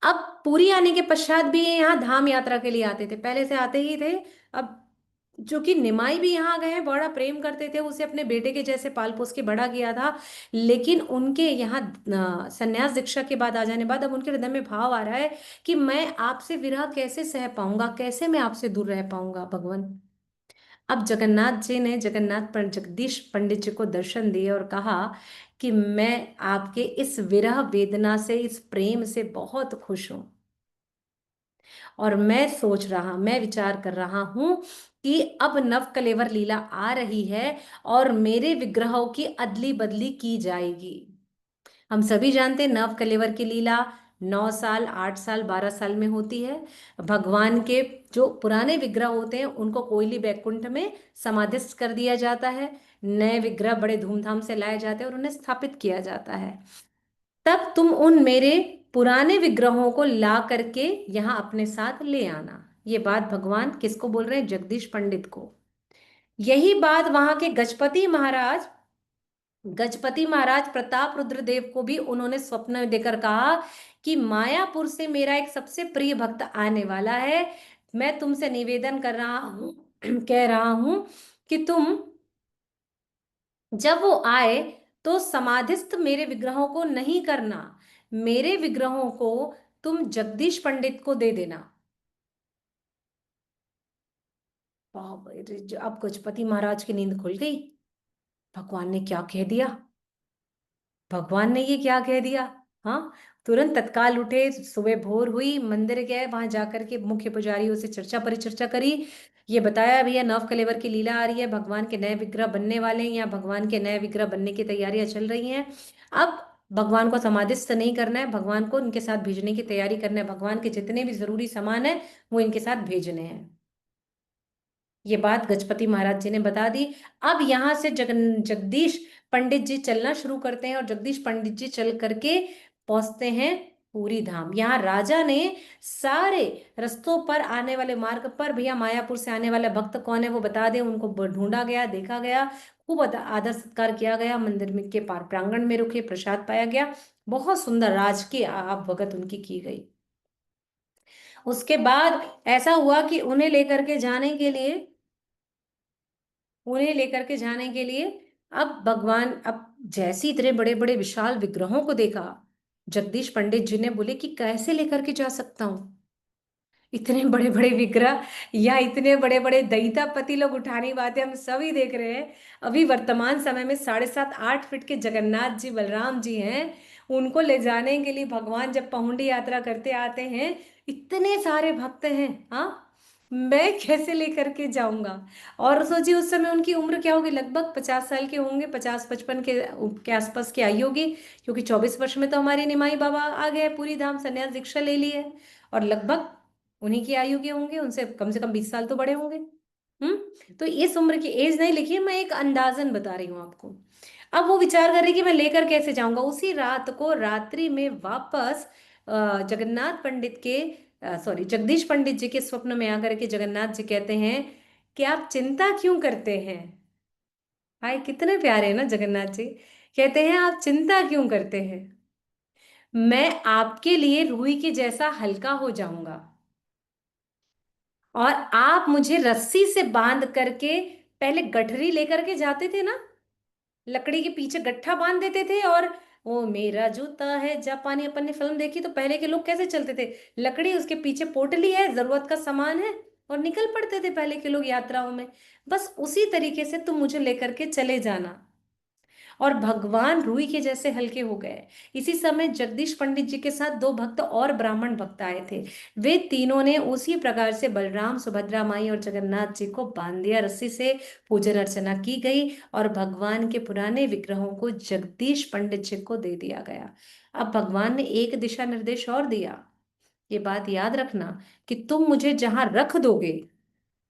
अब पूरी आने के पश्चात भी ये यहाँ धाम यात्रा के लिए आते थे, पहले से आते ही थे। अब जो कि निमाई भी यहाँ आ गए हैं, बड़ा प्रेम करते थे उसे, अपने बेटे के जैसे पाल पोस के बड़ा किया था। लेकिन उनके यहाँ संन्यास दीक्षा के बाद आ जाने बाद अब उनके हृदय में भाव आ रहा है कि मैं आपसे विरह कैसे सह पाऊंगा, कैसे मैं आपसे दूर रह पाऊंगा भगवान। अब जगन्नाथ जी ने जगदीश पंडित जी को दर्शन दिए और कहा कि मैं आपके इस विरह वेदना से, इस प्रेम से बहुत खुश हूं, और मैं विचार कर रहा हूं कि अब नव कलेवर लीला आ रही है और मेरे विग्रहों की अदली बदली की जाएगी। हम सभी जानते हैं नव कलेवर की लीला 9 साल, 8 साल, 12 साल में होती है। भगवान के जो पुराने विग्रह होते हैं उनको कोयली बैकुंठ में समाधिस्थ कर दिया जाता है, नए विग्रह बड़े धूमधाम से लाए जाते हैं और उन्हें स्थापित किया जाता है। तब तुम उन मेरे पुराने विग्रहों को ला करके यहाँ अपने साथ ले आना। ये बात भगवान किसको बोल रहे हैं? जगदीश पंडित को। यही बात वहां के गजपति महाराज प्रताप रुद्रदेव को भी उन्होंने स्वप्न में देकर कहा कि मायापुर से मेरा एक सबसे प्रिय भक्त आने वाला है, मैं तुमसे निवेदन कर रहा हूं कह रहा हूं कि तुम जब वो आए तो समाधिस्थ मेरे विग्रहों को नहीं करना, मेरे विग्रहों को तुम जगदीश पंडित को दे देना। अब गजपति महाराज की नींद खुल गई। भगवान ने क्या कह दिया? भगवान ने ये क्या कह दिया? हाँ, तुरंत तत्काल उठे, सुबह भोर हुई, मंदिर गए, वहां जाकर के मुख्य पुजारियों से चर्चा परिचर्चा करी। ये बताया भैया नव कलेवर की लीला आ रही है, भगवान के नए विग्रह बनने वाले हैं, या भगवान के नए विग्रह बनने की तैयारियां चल रही हैं। अब भगवान को समाधिस्थ नहीं करना है, भगवान को इनके साथ भेजने की तैयारी करना है, भगवान के जितने भी जरूरी सामान है वो इनके साथ भेजने हैं। ये बात गजपति महाराज जी ने बता दी। अब यहां से जगदीश पंडित जी चलना शुरू करते हैं और जगदीश पंडित जी चल करके पहुंचते हैं पूरी धाम। यहाँ राजा ने सारे रस्तों पर आने वाले मार्ग पर भैया मायापुर से आने वाला भक्त कौन है वो बता दे, उनको ढूंढा गया, देखा गया, खूब आदर सत्कार किया गया, मंदिर में के पार प्रांगण में रुके, प्रसाद पाया गया, बहुत सुंदर राज की आप भगत उनकी की गई। उसके बाद ऐसा हुआ कि उन्हें लेकर के जाने के लिए अब भगवान, अब जैसे इतने बड़े बड़े विशाल विग्रहों को देखा, जगदीश पंडित जी ने बोले कि कैसे लेकर के जा सकता हूं इतने बड़े बड़े विग्रह, या इतने बड़े बड़े दैतापति लोग उठाने बातें हम सभी देख रहे हैं। अभी वर्तमान समय में 7.5-8 फीट के जगन्नाथ जी बलराम जी हैं, उनको ले जाने के लिए भगवान जब पहुंडी यात्रा करते आते हैं, इतने सारे भक्त हैं। हाँ, मैं कैसे लेकर के जाऊंगा? और सोचिए उस समय उनकी उम्र क्या होगी, लगभग 50 साल के होंगे, 50-55 के आसपास की आई होगी, क्योंकि 24 वर्ष में तो हमारे निमाई बाबा आ गए, पूरी धाम संन्यास दीक्षा ले ली है, और लगभग उन्हीं की आयु के होंगे, उनसे कम से कम 20 साल तो बड़े होंगे। तो इस उम्र की एज नहीं लिखी है, मैं एक अंदाजन बता रही हूँ आपको। अब वो विचार कर रही कि मैं लेकर कैसे जाऊंगा। उसी रात को रात्रि में वापस जगन्नाथ पंडित के सॉरी जगदीश पंडित जी के स्वप्न में आकर के जगन्नाथ जी कहते हैं कि आप चिंता क्यों करते हैं। हाय, कितने प्यारे हैं ना जगन्नाथ जी। कहते हैं आप चिंता क्यों करते हैं, मैं आपके लिए रुई के जैसा हल्का हो जाऊंगा, और आप मुझे रस्सी से बांध करके, पहले गठरी लेकर के जाते थे ना, लकड़ी के पीछे गट्ठा बांध देते थे, और वो मेरा जूता है जापानी, अपन ने फिल्म देखी तो पहले के लोग कैसे चलते थे, लकड़ी उसके पीछे पोटली है, जरूरत का सामान है, और निकल पड़ते थे पहले के लोग यात्राओं में। बस उसी तरीके से तुम मुझे लेकर के चले जाना। और भगवान रुई के जैसे हल्के हो गए। इसी समय जगदीश पंडित जी के साथ 2 भक्त और ब्राह्मण भक्त आए थे। वे तीनों ने उसी प्रकार से बलराम, सुभद्रा माई और जगन्नाथ जी को बांध दिया रस्सी से, पूजन अर्चना की गई, और भगवान के पुराने विग्रहों को जगदीश पंडित जी को दे दिया गया। अब भगवान ने एक दिशा निर्देश और दिया, ये बात याद रखना कि तुम मुझे जहां रख दोगे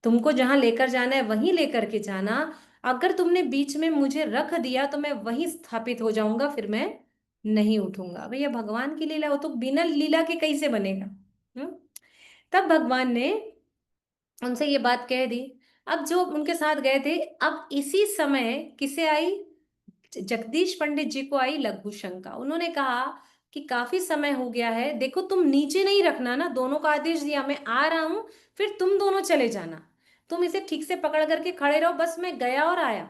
तुमको जहां लेकर जाना है वहीं लेकर के जाना। अगर तुमने बीच में मुझे रख दिया तो मैं वहीं स्थापित हो जाऊंगा, फिर मैं नहीं उठूंगा। भैया भगवान की लीला, वो तो बिना लीला के कैसे बनेगा। हम्म। तब भगवान ने उनसे ये बात कह दी। अब जो उनके साथ गए थे, अब इसी समय किसे आई, जगदीश पंडित जी को आई लघु शंका। उन्होंने कहा कि काफी समय हो गया है, देखो तुम नीचे नहीं रखना ना, दोनों का आदेश दिया, मैं आ रहा हूं, फिर तुम दोनों चले जाना, तुम इसे ठीक से पकड़ करके खड़े रहो, बस मैं गया और आया।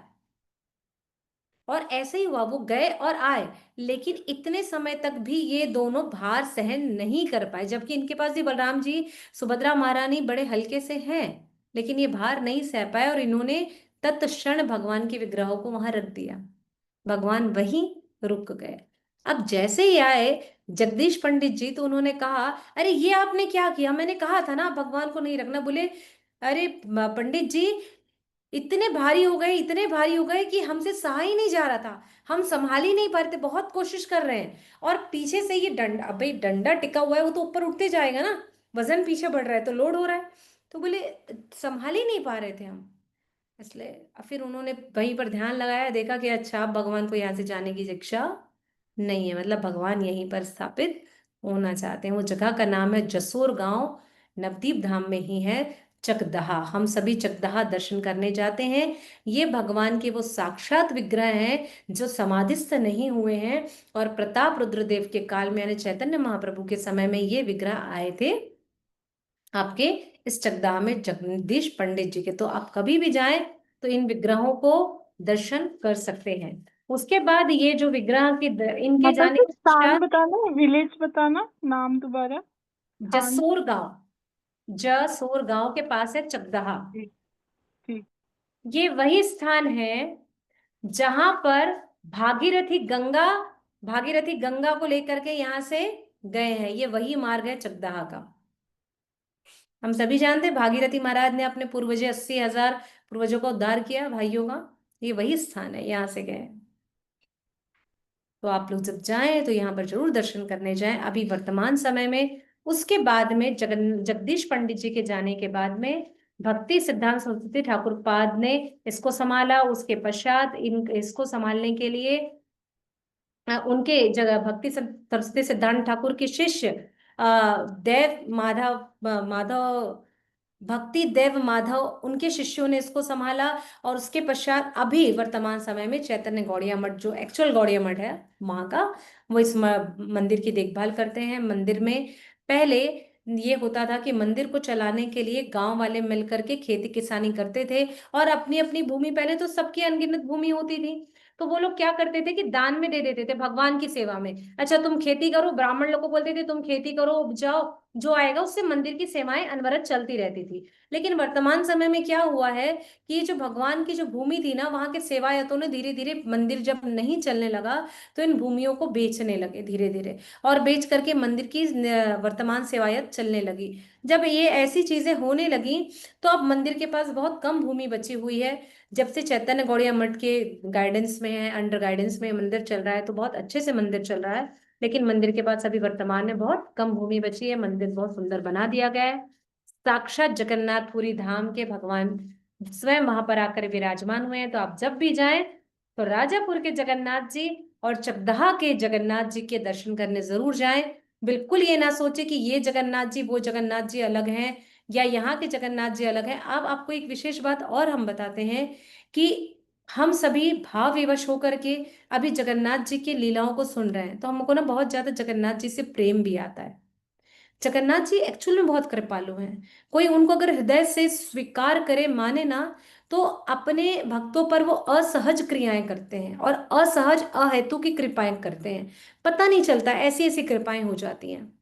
और ऐसे ही हुआ, वो गए और आए, लेकिन इतने समय तक भी ये दोनों भार सहन नहीं कर पाए, जबकि इनके पास भी बलराम जी, सुभद्रा महारानी बड़े हल्के से हैं, लेकिन ये भार नहीं सह पाए और इन्होंने तत्क्षण भगवान के विग्रहों को वहां रख दिया। भगवान वहीं रुक गए। अब जैसे ही आए जगदीश पंडित जी, तो उन्होंने कहा, अरे ये आपने क्या किया, मैंने कहा था ना भगवान को नहीं रखना। बोले, अरे पंडित जी, इतने भारी हो गए, इतने भारी हो गए कि हमसे सहा ही नहीं जा रहा था, हम संभाल ही नहीं पा रहे थे, बहुत कोशिश कर रहे हैं, और पीछे से ये डंडा, अब भाई डंडा टिका हुआ है, वो तो ऊपर उठते जाएगा ना, वजन पीछे बढ़ रहा है तो लोड हो रहा है। तो बोले संभाल ही नहीं पा रहे थे हम, इसलिए फिर उन्होंने वहीं पर ध्यान लगाया, देखा कि अच्छा अब भगवान को यहाँ से जाने की इच्छा नहीं है, मतलब भगवान यहीं पर स्थापित होना चाहते हैं। वो जगह का नाम है जसोर गांव, नवदीप धाम में ही है, चकदहा। हम सभी चकदहा दर्शन करने जाते हैं। ये भगवान के वो साक्षात विग्रह हैं जो समाधिस्थ नहीं हुए हैं, और प्रताप रुद्रदेव के काल में यानी चैतन्य महाप्रभु के समय में ये विग्रह आए थे आपके इस चकदाह में, जगदीश पंडित जी के। तो आप कभी भी जाएं तो इन विग्रहों को दर्शन कर सकते हैं। उसके बाद ये जो विग्रह के इनके माता जाने जी के स्थान पश्चात बताना, विलेज बताना, नाम दोबारा। हाँ जी। जसोर गांव, जसोर गांव के पास है चकदहा। ठीक। ठीक। ये वही स्थान है जहां पर भागीरथी गंगा, भागीरथी गंगा को लेकर के यहां से गए हैं। ये वही मार्ग है चकदहा का। हम सभी जानते हैं भागीरथी महाराज ने अपने पूर्वजे 80,000 पूर्वजों का उद्धार किया भाइयों का, ये वही स्थान है, यहाँ से गए। तो आप लोग जब जाएं तो यहाँ पर जरूर दर्शन करने जाएं अभी वर्तमान समय में। उसके बाद में जगदीश पंडित जी के जाने के बाद में भक्ति सिद्धांत सरस्वती ठाकुर पाद ने इसको संभाला। उसके पश्चात इन इसको संभालने के लिए उनके जगह भक्ति सरस्वती सिद्धांत ठाकुर के शिष्य देव माधव, माधव भक्ति देव माधव, उनके शिष्यों ने इसको संभाला। और उसके पश्चात अभी वर्तमान समय में चैतन्य गौड़िया मठ, जो एक्चुअल गौड़िया मठ है वहाँ का, वो इस मंदिर की देखभाल करते हैं। मंदिर में पहले ये होता था कि मंदिर को चलाने के लिए गांव वाले मिलकर के खेती किसानी करते थे, और अपनी अपनी भूमि, पहले तो सबकी अनगिनत भूमि होती थी, तो वो लोग क्या करते थे कि दान में दे देते थे भगवान की सेवा में। अच्छा तुम खेती करो, ब्राह्मण लोग को बोलते थे तुम खेती करो, उपजाओ, जो आएगा उससे मंदिर की सेवाएं अनवरत चलती रहती थी। लेकिन वर्तमान समय में क्या हुआ है कि ये जो भगवान की जो भूमि थी ना, वहां के सेवायतों ने धीरे धीरे, मंदिर जब नहीं चलने लगा तो इन भूमियों को बेचने लगे धीरे धीरे, और बेच करके मंदिर की वर्तमान सेवायत चलने लगी। जब ये ऐसी चीजें होने लगी तो अब मंदिर के पास बहुत कम भूमि बची हुई है। जब से चैतन्य गौड़िया मठ के गाइडेंस में है, अंडर गाइडेंस में मंदिर चल रहा है, तो बहुत अच्छे से मंदिर चल रहा है, लेकिन मंदिर के पास अभी वर्तमान में बहुत कम भूमि बची है। मंदिर बहुत सुंदर बना दिया गया है। साक्षात जगन्नाथपुरी धाम के भगवान स्वयं वहां पर आकर विराजमान हुए हैं। तो आप जब भी जाएं तो राजापुर के जगन्नाथ जी और चकदहा के जगन्नाथ जी के दर्शन करने जरूर जाएं। बिल्कुल ये ना सोचे कि ये जगन्नाथ जी वो जगन्नाथ जी अलग हैं, या यहाँ के जगन्नाथ जी अलग हैं। अब आपको एक विशेष बात और हम बताते हैं कि हम सभी भाव विवश होकर के अभी जगन्नाथ जी की लीलाओं को सुन रहे हैं, तो हमको ना बहुत ज्यादा जगन्नाथ जी से प्रेम भी आता है। जगन्नाथ जी एक्चुअल में बहुत कृपालु हैं। कोई उनको अगर हृदय से स्वीकार करे, माने ना, तो अपने भक्तों पर वो असहज क्रियाएं करते हैं और असहज अहेतु की कृपाएं करते हैं। पता नहीं चलता, ऐसी ऐसी कृपाएं हो जाती हैं।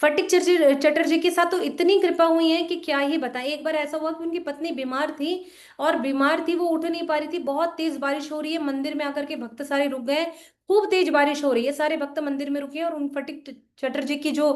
फटिक चटर्जी के साथ तो इतनी कृपा हुई है कि क्या ही बताएं। एक बार ऐसा हुआ कि उनकी पत्नी बीमार थी, और बीमार थी, वो उठ नहीं पा रही थी, बहुत तेज बारिश हो रही है, मंदिर में आकर के भक्त सारे रुक गए, खूब तेज बारिश हो रही है, सारे भक्त मंदिर में रुके, और उन फटिक चटर्जी की जो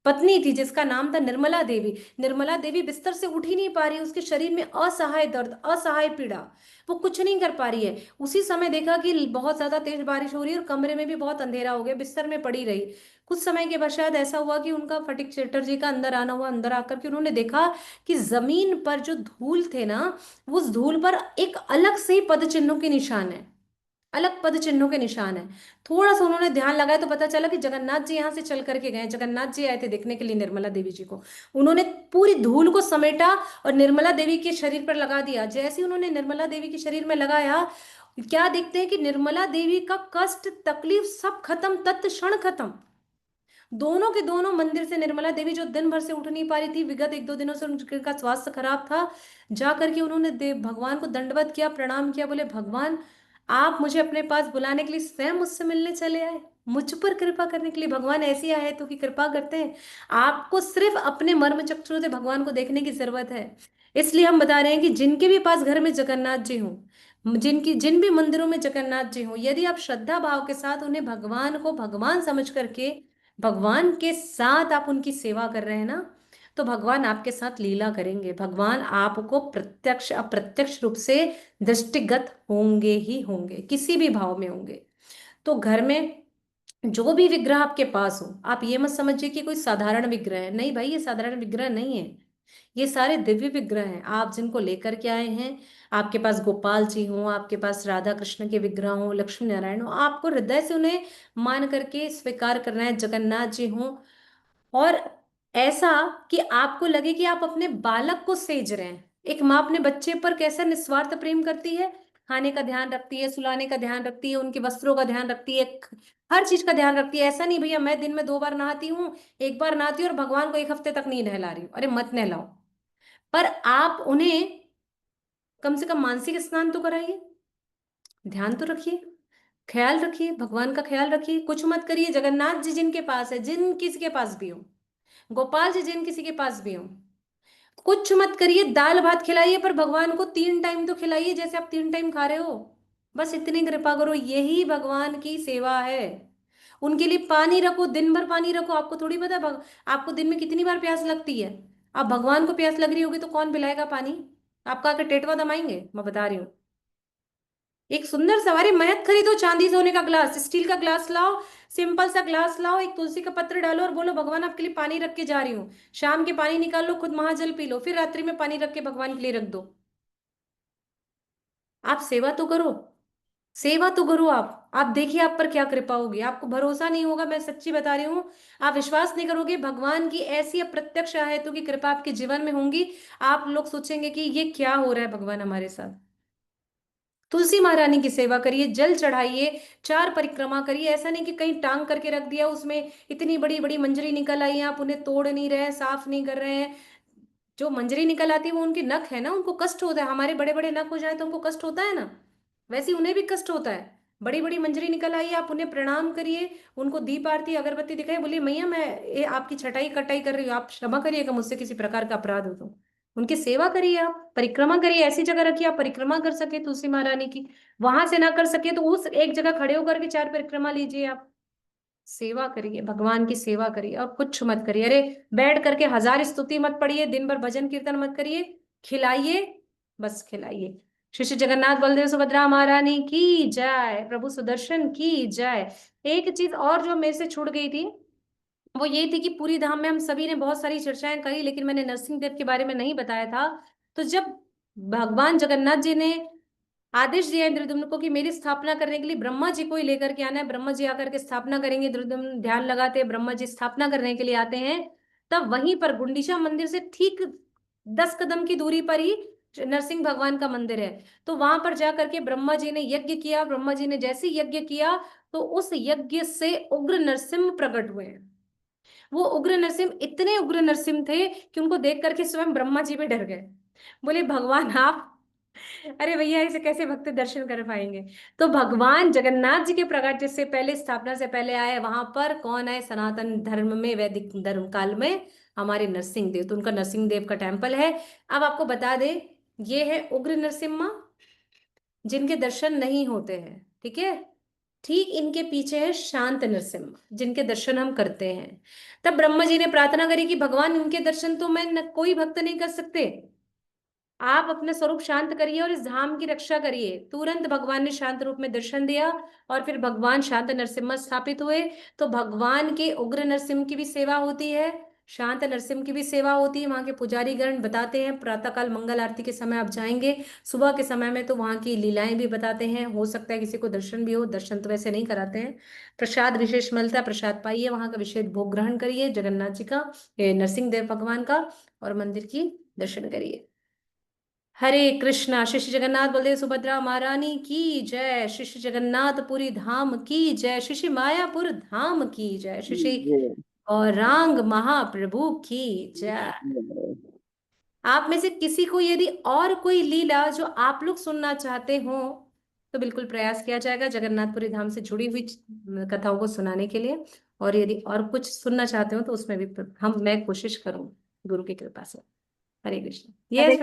पत्नी थी जिसका नाम था निर्मला देवी। निर्मला देवी बिस्तर से उठ ही नहीं पा रही, उसके शरीर में असहाय दर्द, असहाय पीड़ा, वो कुछ नहीं कर पा रही है। उसी समय देखा कि बहुत ज्यादा तेज बारिश हो रही है और कमरे में भी बहुत अंधेरा हो गया, बिस्तर में पड़ी रही। कुछ समय के पश्चात ऐसा हुआ कि उनका फटिक चटर्जी का अंदर आना हुआ, अंदर आकर के उन्होंने देखा कि जमीन पर जो धूल थे ना, उस धूल पर एक अलग से ही पद चिन्हों के निशान है, अलग पद चिन्हों के निशान है। थोड़ा सा उन्होंने ध्यान लगाया तो पता चला कि जगन्नाथ जी यहाँ से चल करके गए, जगन्नाथ जी आए थे देखने के लिए निर्मला देवी जी को। उन्होंने पूरी धूल को समेटा और निर्मला देवी के शरीर पर लगा दिया। जैसे ही उन्होंने निर्मला देवी के शरीर में लगाया, क्या देखते हैं कि निर्मला देवी का कष्ट तकलीफ सब खत्म, तत्क्षण खत्म। दोनों के दोनों मंदिर से निर्मला देवी जो दिन भर से उठ नहीं पा रही थी, विगत 1-2 दिनों से उनका स्वास्थ्य खराब था, जा करके उन्होंने देव भगवान को दंडवत किया, प्रणाम किया, बोले भगवान आप मुझे अपने पास बुलाने के लिए स्वयं मुझसे मिलने चले आए, मुझ पर कृपा करने के लिए। भगवान ऐसी आए तो की कृपा करते हैं। आपको सिर्फ अपने मर्म चक्षुओं से भगवान को देखने की जरूरत है। इसलिए हम बता रहे हैं कि जिनके भी पास घर में जगन्नाथ जी हों, जिन भी मंदिरों में जगन्नाथ जी हों, यदि आप श्रद्धा भाव के साथ उन्हें भगवान को भगवान समझ करके भगवान के साथ आप उनकी सेवा कर रहे हैं ना, तो भगवान आपके साथ लीला करेंगे। भगवान आपको प्रत्यक्ष अप्रत्यक्ष रूप से दृष्टिगत होंगे ही होंगे, किसी भी भाव में होंगे। तो घर में जो भी विग्रह आपके पास हो, आप ये मत समझिए कि कोई साधारण विग्रह है, नहीं भाई, ये साधारण विग्रह नहीं है, ये सारे दिव्य विग्रह हैं। आप जिनको लेकर के आए हैं, आपके पास गोपाल जी हो, आपके पास राधा कृष्ण के विग्रह हो, लक्ष्मी नारायण हो, आपको हृदय से उन्हें मान करके स्वीकार करना है, जगन्नाथ जी हो। और ऐसा कि आपको लगे कि आप अपने बालक को सेज रहे हैं। एक माँ अपने बच्चे पर कैसा निस्वार्थ प्रेम करती है, खाने का ध्यान रखती है, सुलाने का ध्यान रखती है, उनके वस्त्रों का ध्यान रखती है, हर चीज का ध्यान रखती है। ऐसा नहीं भैया मैं दिन में 2 बार नहाती हूँ, एक बार नहाती हूँ और भगवान को एक हफ्ते तक नहीं नहला रही हूँ, अरे मत नहलाओ। पर आप उन्हें कम से कम मानसिक स्नान तो कराइए, ध्यान तो रखिए, ख्याल रखिए, भगवान का ख्याल रखिए। कुछ मत करिए, जगन्नाथ जी जिनके पास है, जिन किसी के पास भी हो, गोपाल जी जिन किसी के पास भी हो, कुछ मत करिए, दाल भात खिलाइए पर भगवान को 3 टाइम तो खिलाइए जैसे आप 3 टाइम खा रहे हो। बस इतनी कृपा करो, यही भगवान की सेवा है। उनके लिए पानी रखो, दिन भर पानी रखो। आपको थोड़ी पता है आपको दिन में कितनी बार प्यास लगती है। अब भगवान को प्यास लग रही होगी तो कौन पिलाएगा पानी? आपका आके टेटवा दमाएंगे? मैं बता रही हूँ। एक सुंदर सवारी मयत खरीदो, चांदी सोने का ग्लास, स्टील का ग्लास लाओ, सिंपल सा ग्लास लाओ, एक तुलसी का पत्र डालो और बोलो भगवान आपके लिए पानी रख के जा रही हूँ। शाम के पानी निकाल लो, खुद महाजल पी लो, फिर रात्रि में पानी रख के भगवान के लिए रख दो। आप सेवा तो करो, सेवा तो करो। आप देखिए आप पर क्या कृपा होगी। आपको भरोसा नहीं होगा, मैं सच्ची बता रही हूँ, आप विश्वास नहीं करोगे, भगवान की ऐसी अप्रत्यक्ष आयतों की कृपा आपके जीवन में होंगी। आप लोग सोचेंगे कि ये क्या हो रहा है भगवान हमारे साथ। तुलसी महारानी की सेवा करिए, जल चढ़ाइए, 4 परिक्रमा करिए। ऐसा नहीं कि कहीं टांग करके रख दिया, उसमें इतनी बड़ी बड़ी मंजरी निकल आई, आप उन्हें तोड़ नहीं रहे हैं, साफ नहीं कर रहे हैं। जो मंजरी निकल आती है वो उनके नख है ना, उनको कष्ट होता है। हमारे बड़े बड़े नख हो जाए तो उनको कष्ट होता है ना, वैसे ही उन्हें भी कष्ट होता है। बड़ी बड़ी मंजरी निकल आई, आप उन्हें प्रणाम करिए, उनको दीप आरती अगरबत्ती दिखाइए, बोलिए मैया मैं ये आपकी छटाई कटाई कर रही हूँ, आप क्षमा करिएगा मुझसे किसी प्रकार का अपराध हो तो। उनकी सेवा करिए, आप परिक्रमा करिए, ऐसी जगह रखिए आप परिक्रमा कर सके तुलसी महारानी की। वहां से ना कर सके तो उस एक जगह खड़े होकर के 4 परिक्रमा लीजिए आप। सेवा करिए, भगवान की सेवा करिए और कुछ मत करिए। अरे बैठ करके 1000 स्तुति मत पढ़िए, दिन भर भजन कीर्तन मत करिए, खिलाइए, बस खिलाइए। श्री श्री जगन्नाथ बलदेव सुभद्रा महारानी की जय, प्रभु सुदर्शन की जय। एक चीज और जो मेरे से छूट गई थी, वो ये थी कि पूरी धाम में हम सभी ने बहुत सारी चर्चाएं करी, लेकिन मैंने नरसिंह देव के बारे में नहीं बताया था। तो जब भगवान जगन्नाथ जी ने आदेश दिया इंद्रद्युम्न को कि मेरी स्थापना करने के लिए ब्रह्मा जी को ही लेकर के आना है, ब्रह्मा जी आकर के स्थापना करेंगे, इंद्रद्युम्न ध्यान लगाते हैं, ब्रह्मा जी स्थापना करने के लिए आते हैं, तब वहीं पर गुंडीचा मंदिर से ठीक 10 कदम की दूरी पर ही नरसिंह भगवान का मंदिर है। तो वहां पर जाकर के ब्रह्मा जी ने यज्ञ किया। ब्रह्मा जी ने जैसे यज्ञ किया तो उस यज्ञ से उग्र नरसिंह प्रकट हुए हैं। वो उग्र नरसिंह इतने उग्र नरसिंह थे कि उनको देख करके स्वयं ब्रह्मा जी भी डर गए, बोले भगवान आप, अरे भैया ऐसे कैसे भक्त दर्शन कर पाएंगे। तो भगवान जगन्नाथ जी के प्रकट से पहले, स्थापना से पहले आए वहां पर, कौन आए? सनातन धर्म में, वैदिक धर्म काल में हमारे नरसिंह देव, तो उनका नरसिंह देव का टेम्पल है। अब आपको बता दे, ये है उग्र नरसिम्हा, जिनके दर्शन नहीं होते हैं, ठीक है। ठीक इनके पीछे है शांत नरसिम्हा, जिनके दर्शन हम करते हैं। तब ब्रह्मा जी ने प्रार्थना करी कि भगवान इनके दर्शन तो मैं कोई भक्त नहीं कर सकते, आप अपना स्वरूप शांत करिए और इस धाम की रक्षा करिए। तुरंत भगवान ने शांत रूप में दर्शन दिया और फिर भगवान शांत नरसिम्हा स्थापित हुए। तो भगवान के उग्र नरसिम्हा की भी सेवा होती है, शांत नरसिम्हा की भी सेवा होती है। वहां के पुजारी गण बताते हैं, प्रातःकाल मंगल आरती के समय आप जाएंगे, सुबह के समय में तो वहां की लीलाएं भी बताते हैं। हो सकता है किसी को दर्शन भी हो, दर्शन तो वैसे नहीं कराते हैं। प्रसाद विशेष मिलता है, प्रसाद पाइए, वहां का विशेष भोग ग्रहण करिए जगन्नाथ जी का, नरसिंह देव भगवान का, और मंदिर की दर्शन करिए। हरे कृष्णा। श्री श्री जगन्नाथ बलदेव सुभद्रा महारानी की जय। श्री श्री जगन्नाथपुरी धाम की जय। श्री श्री मायापुर धाम की जय। श्री श्री गौरांग महाप्रभु की जय। आप में से किसी को यदि और कोई लीला जो आप लोग सुनना चाहते हो तो बिल्कुल प्रयास किया जाएगा जगन्नाथपुरी धाम से जुड़ी हुई कथाओं को सुनाने के लिए। और यदि और कुछ सुनना चाहते हो तो उसमें भी मैं कोशिश करूँ गुरु की कृपा से। हरे कृष्ण। हरे यस।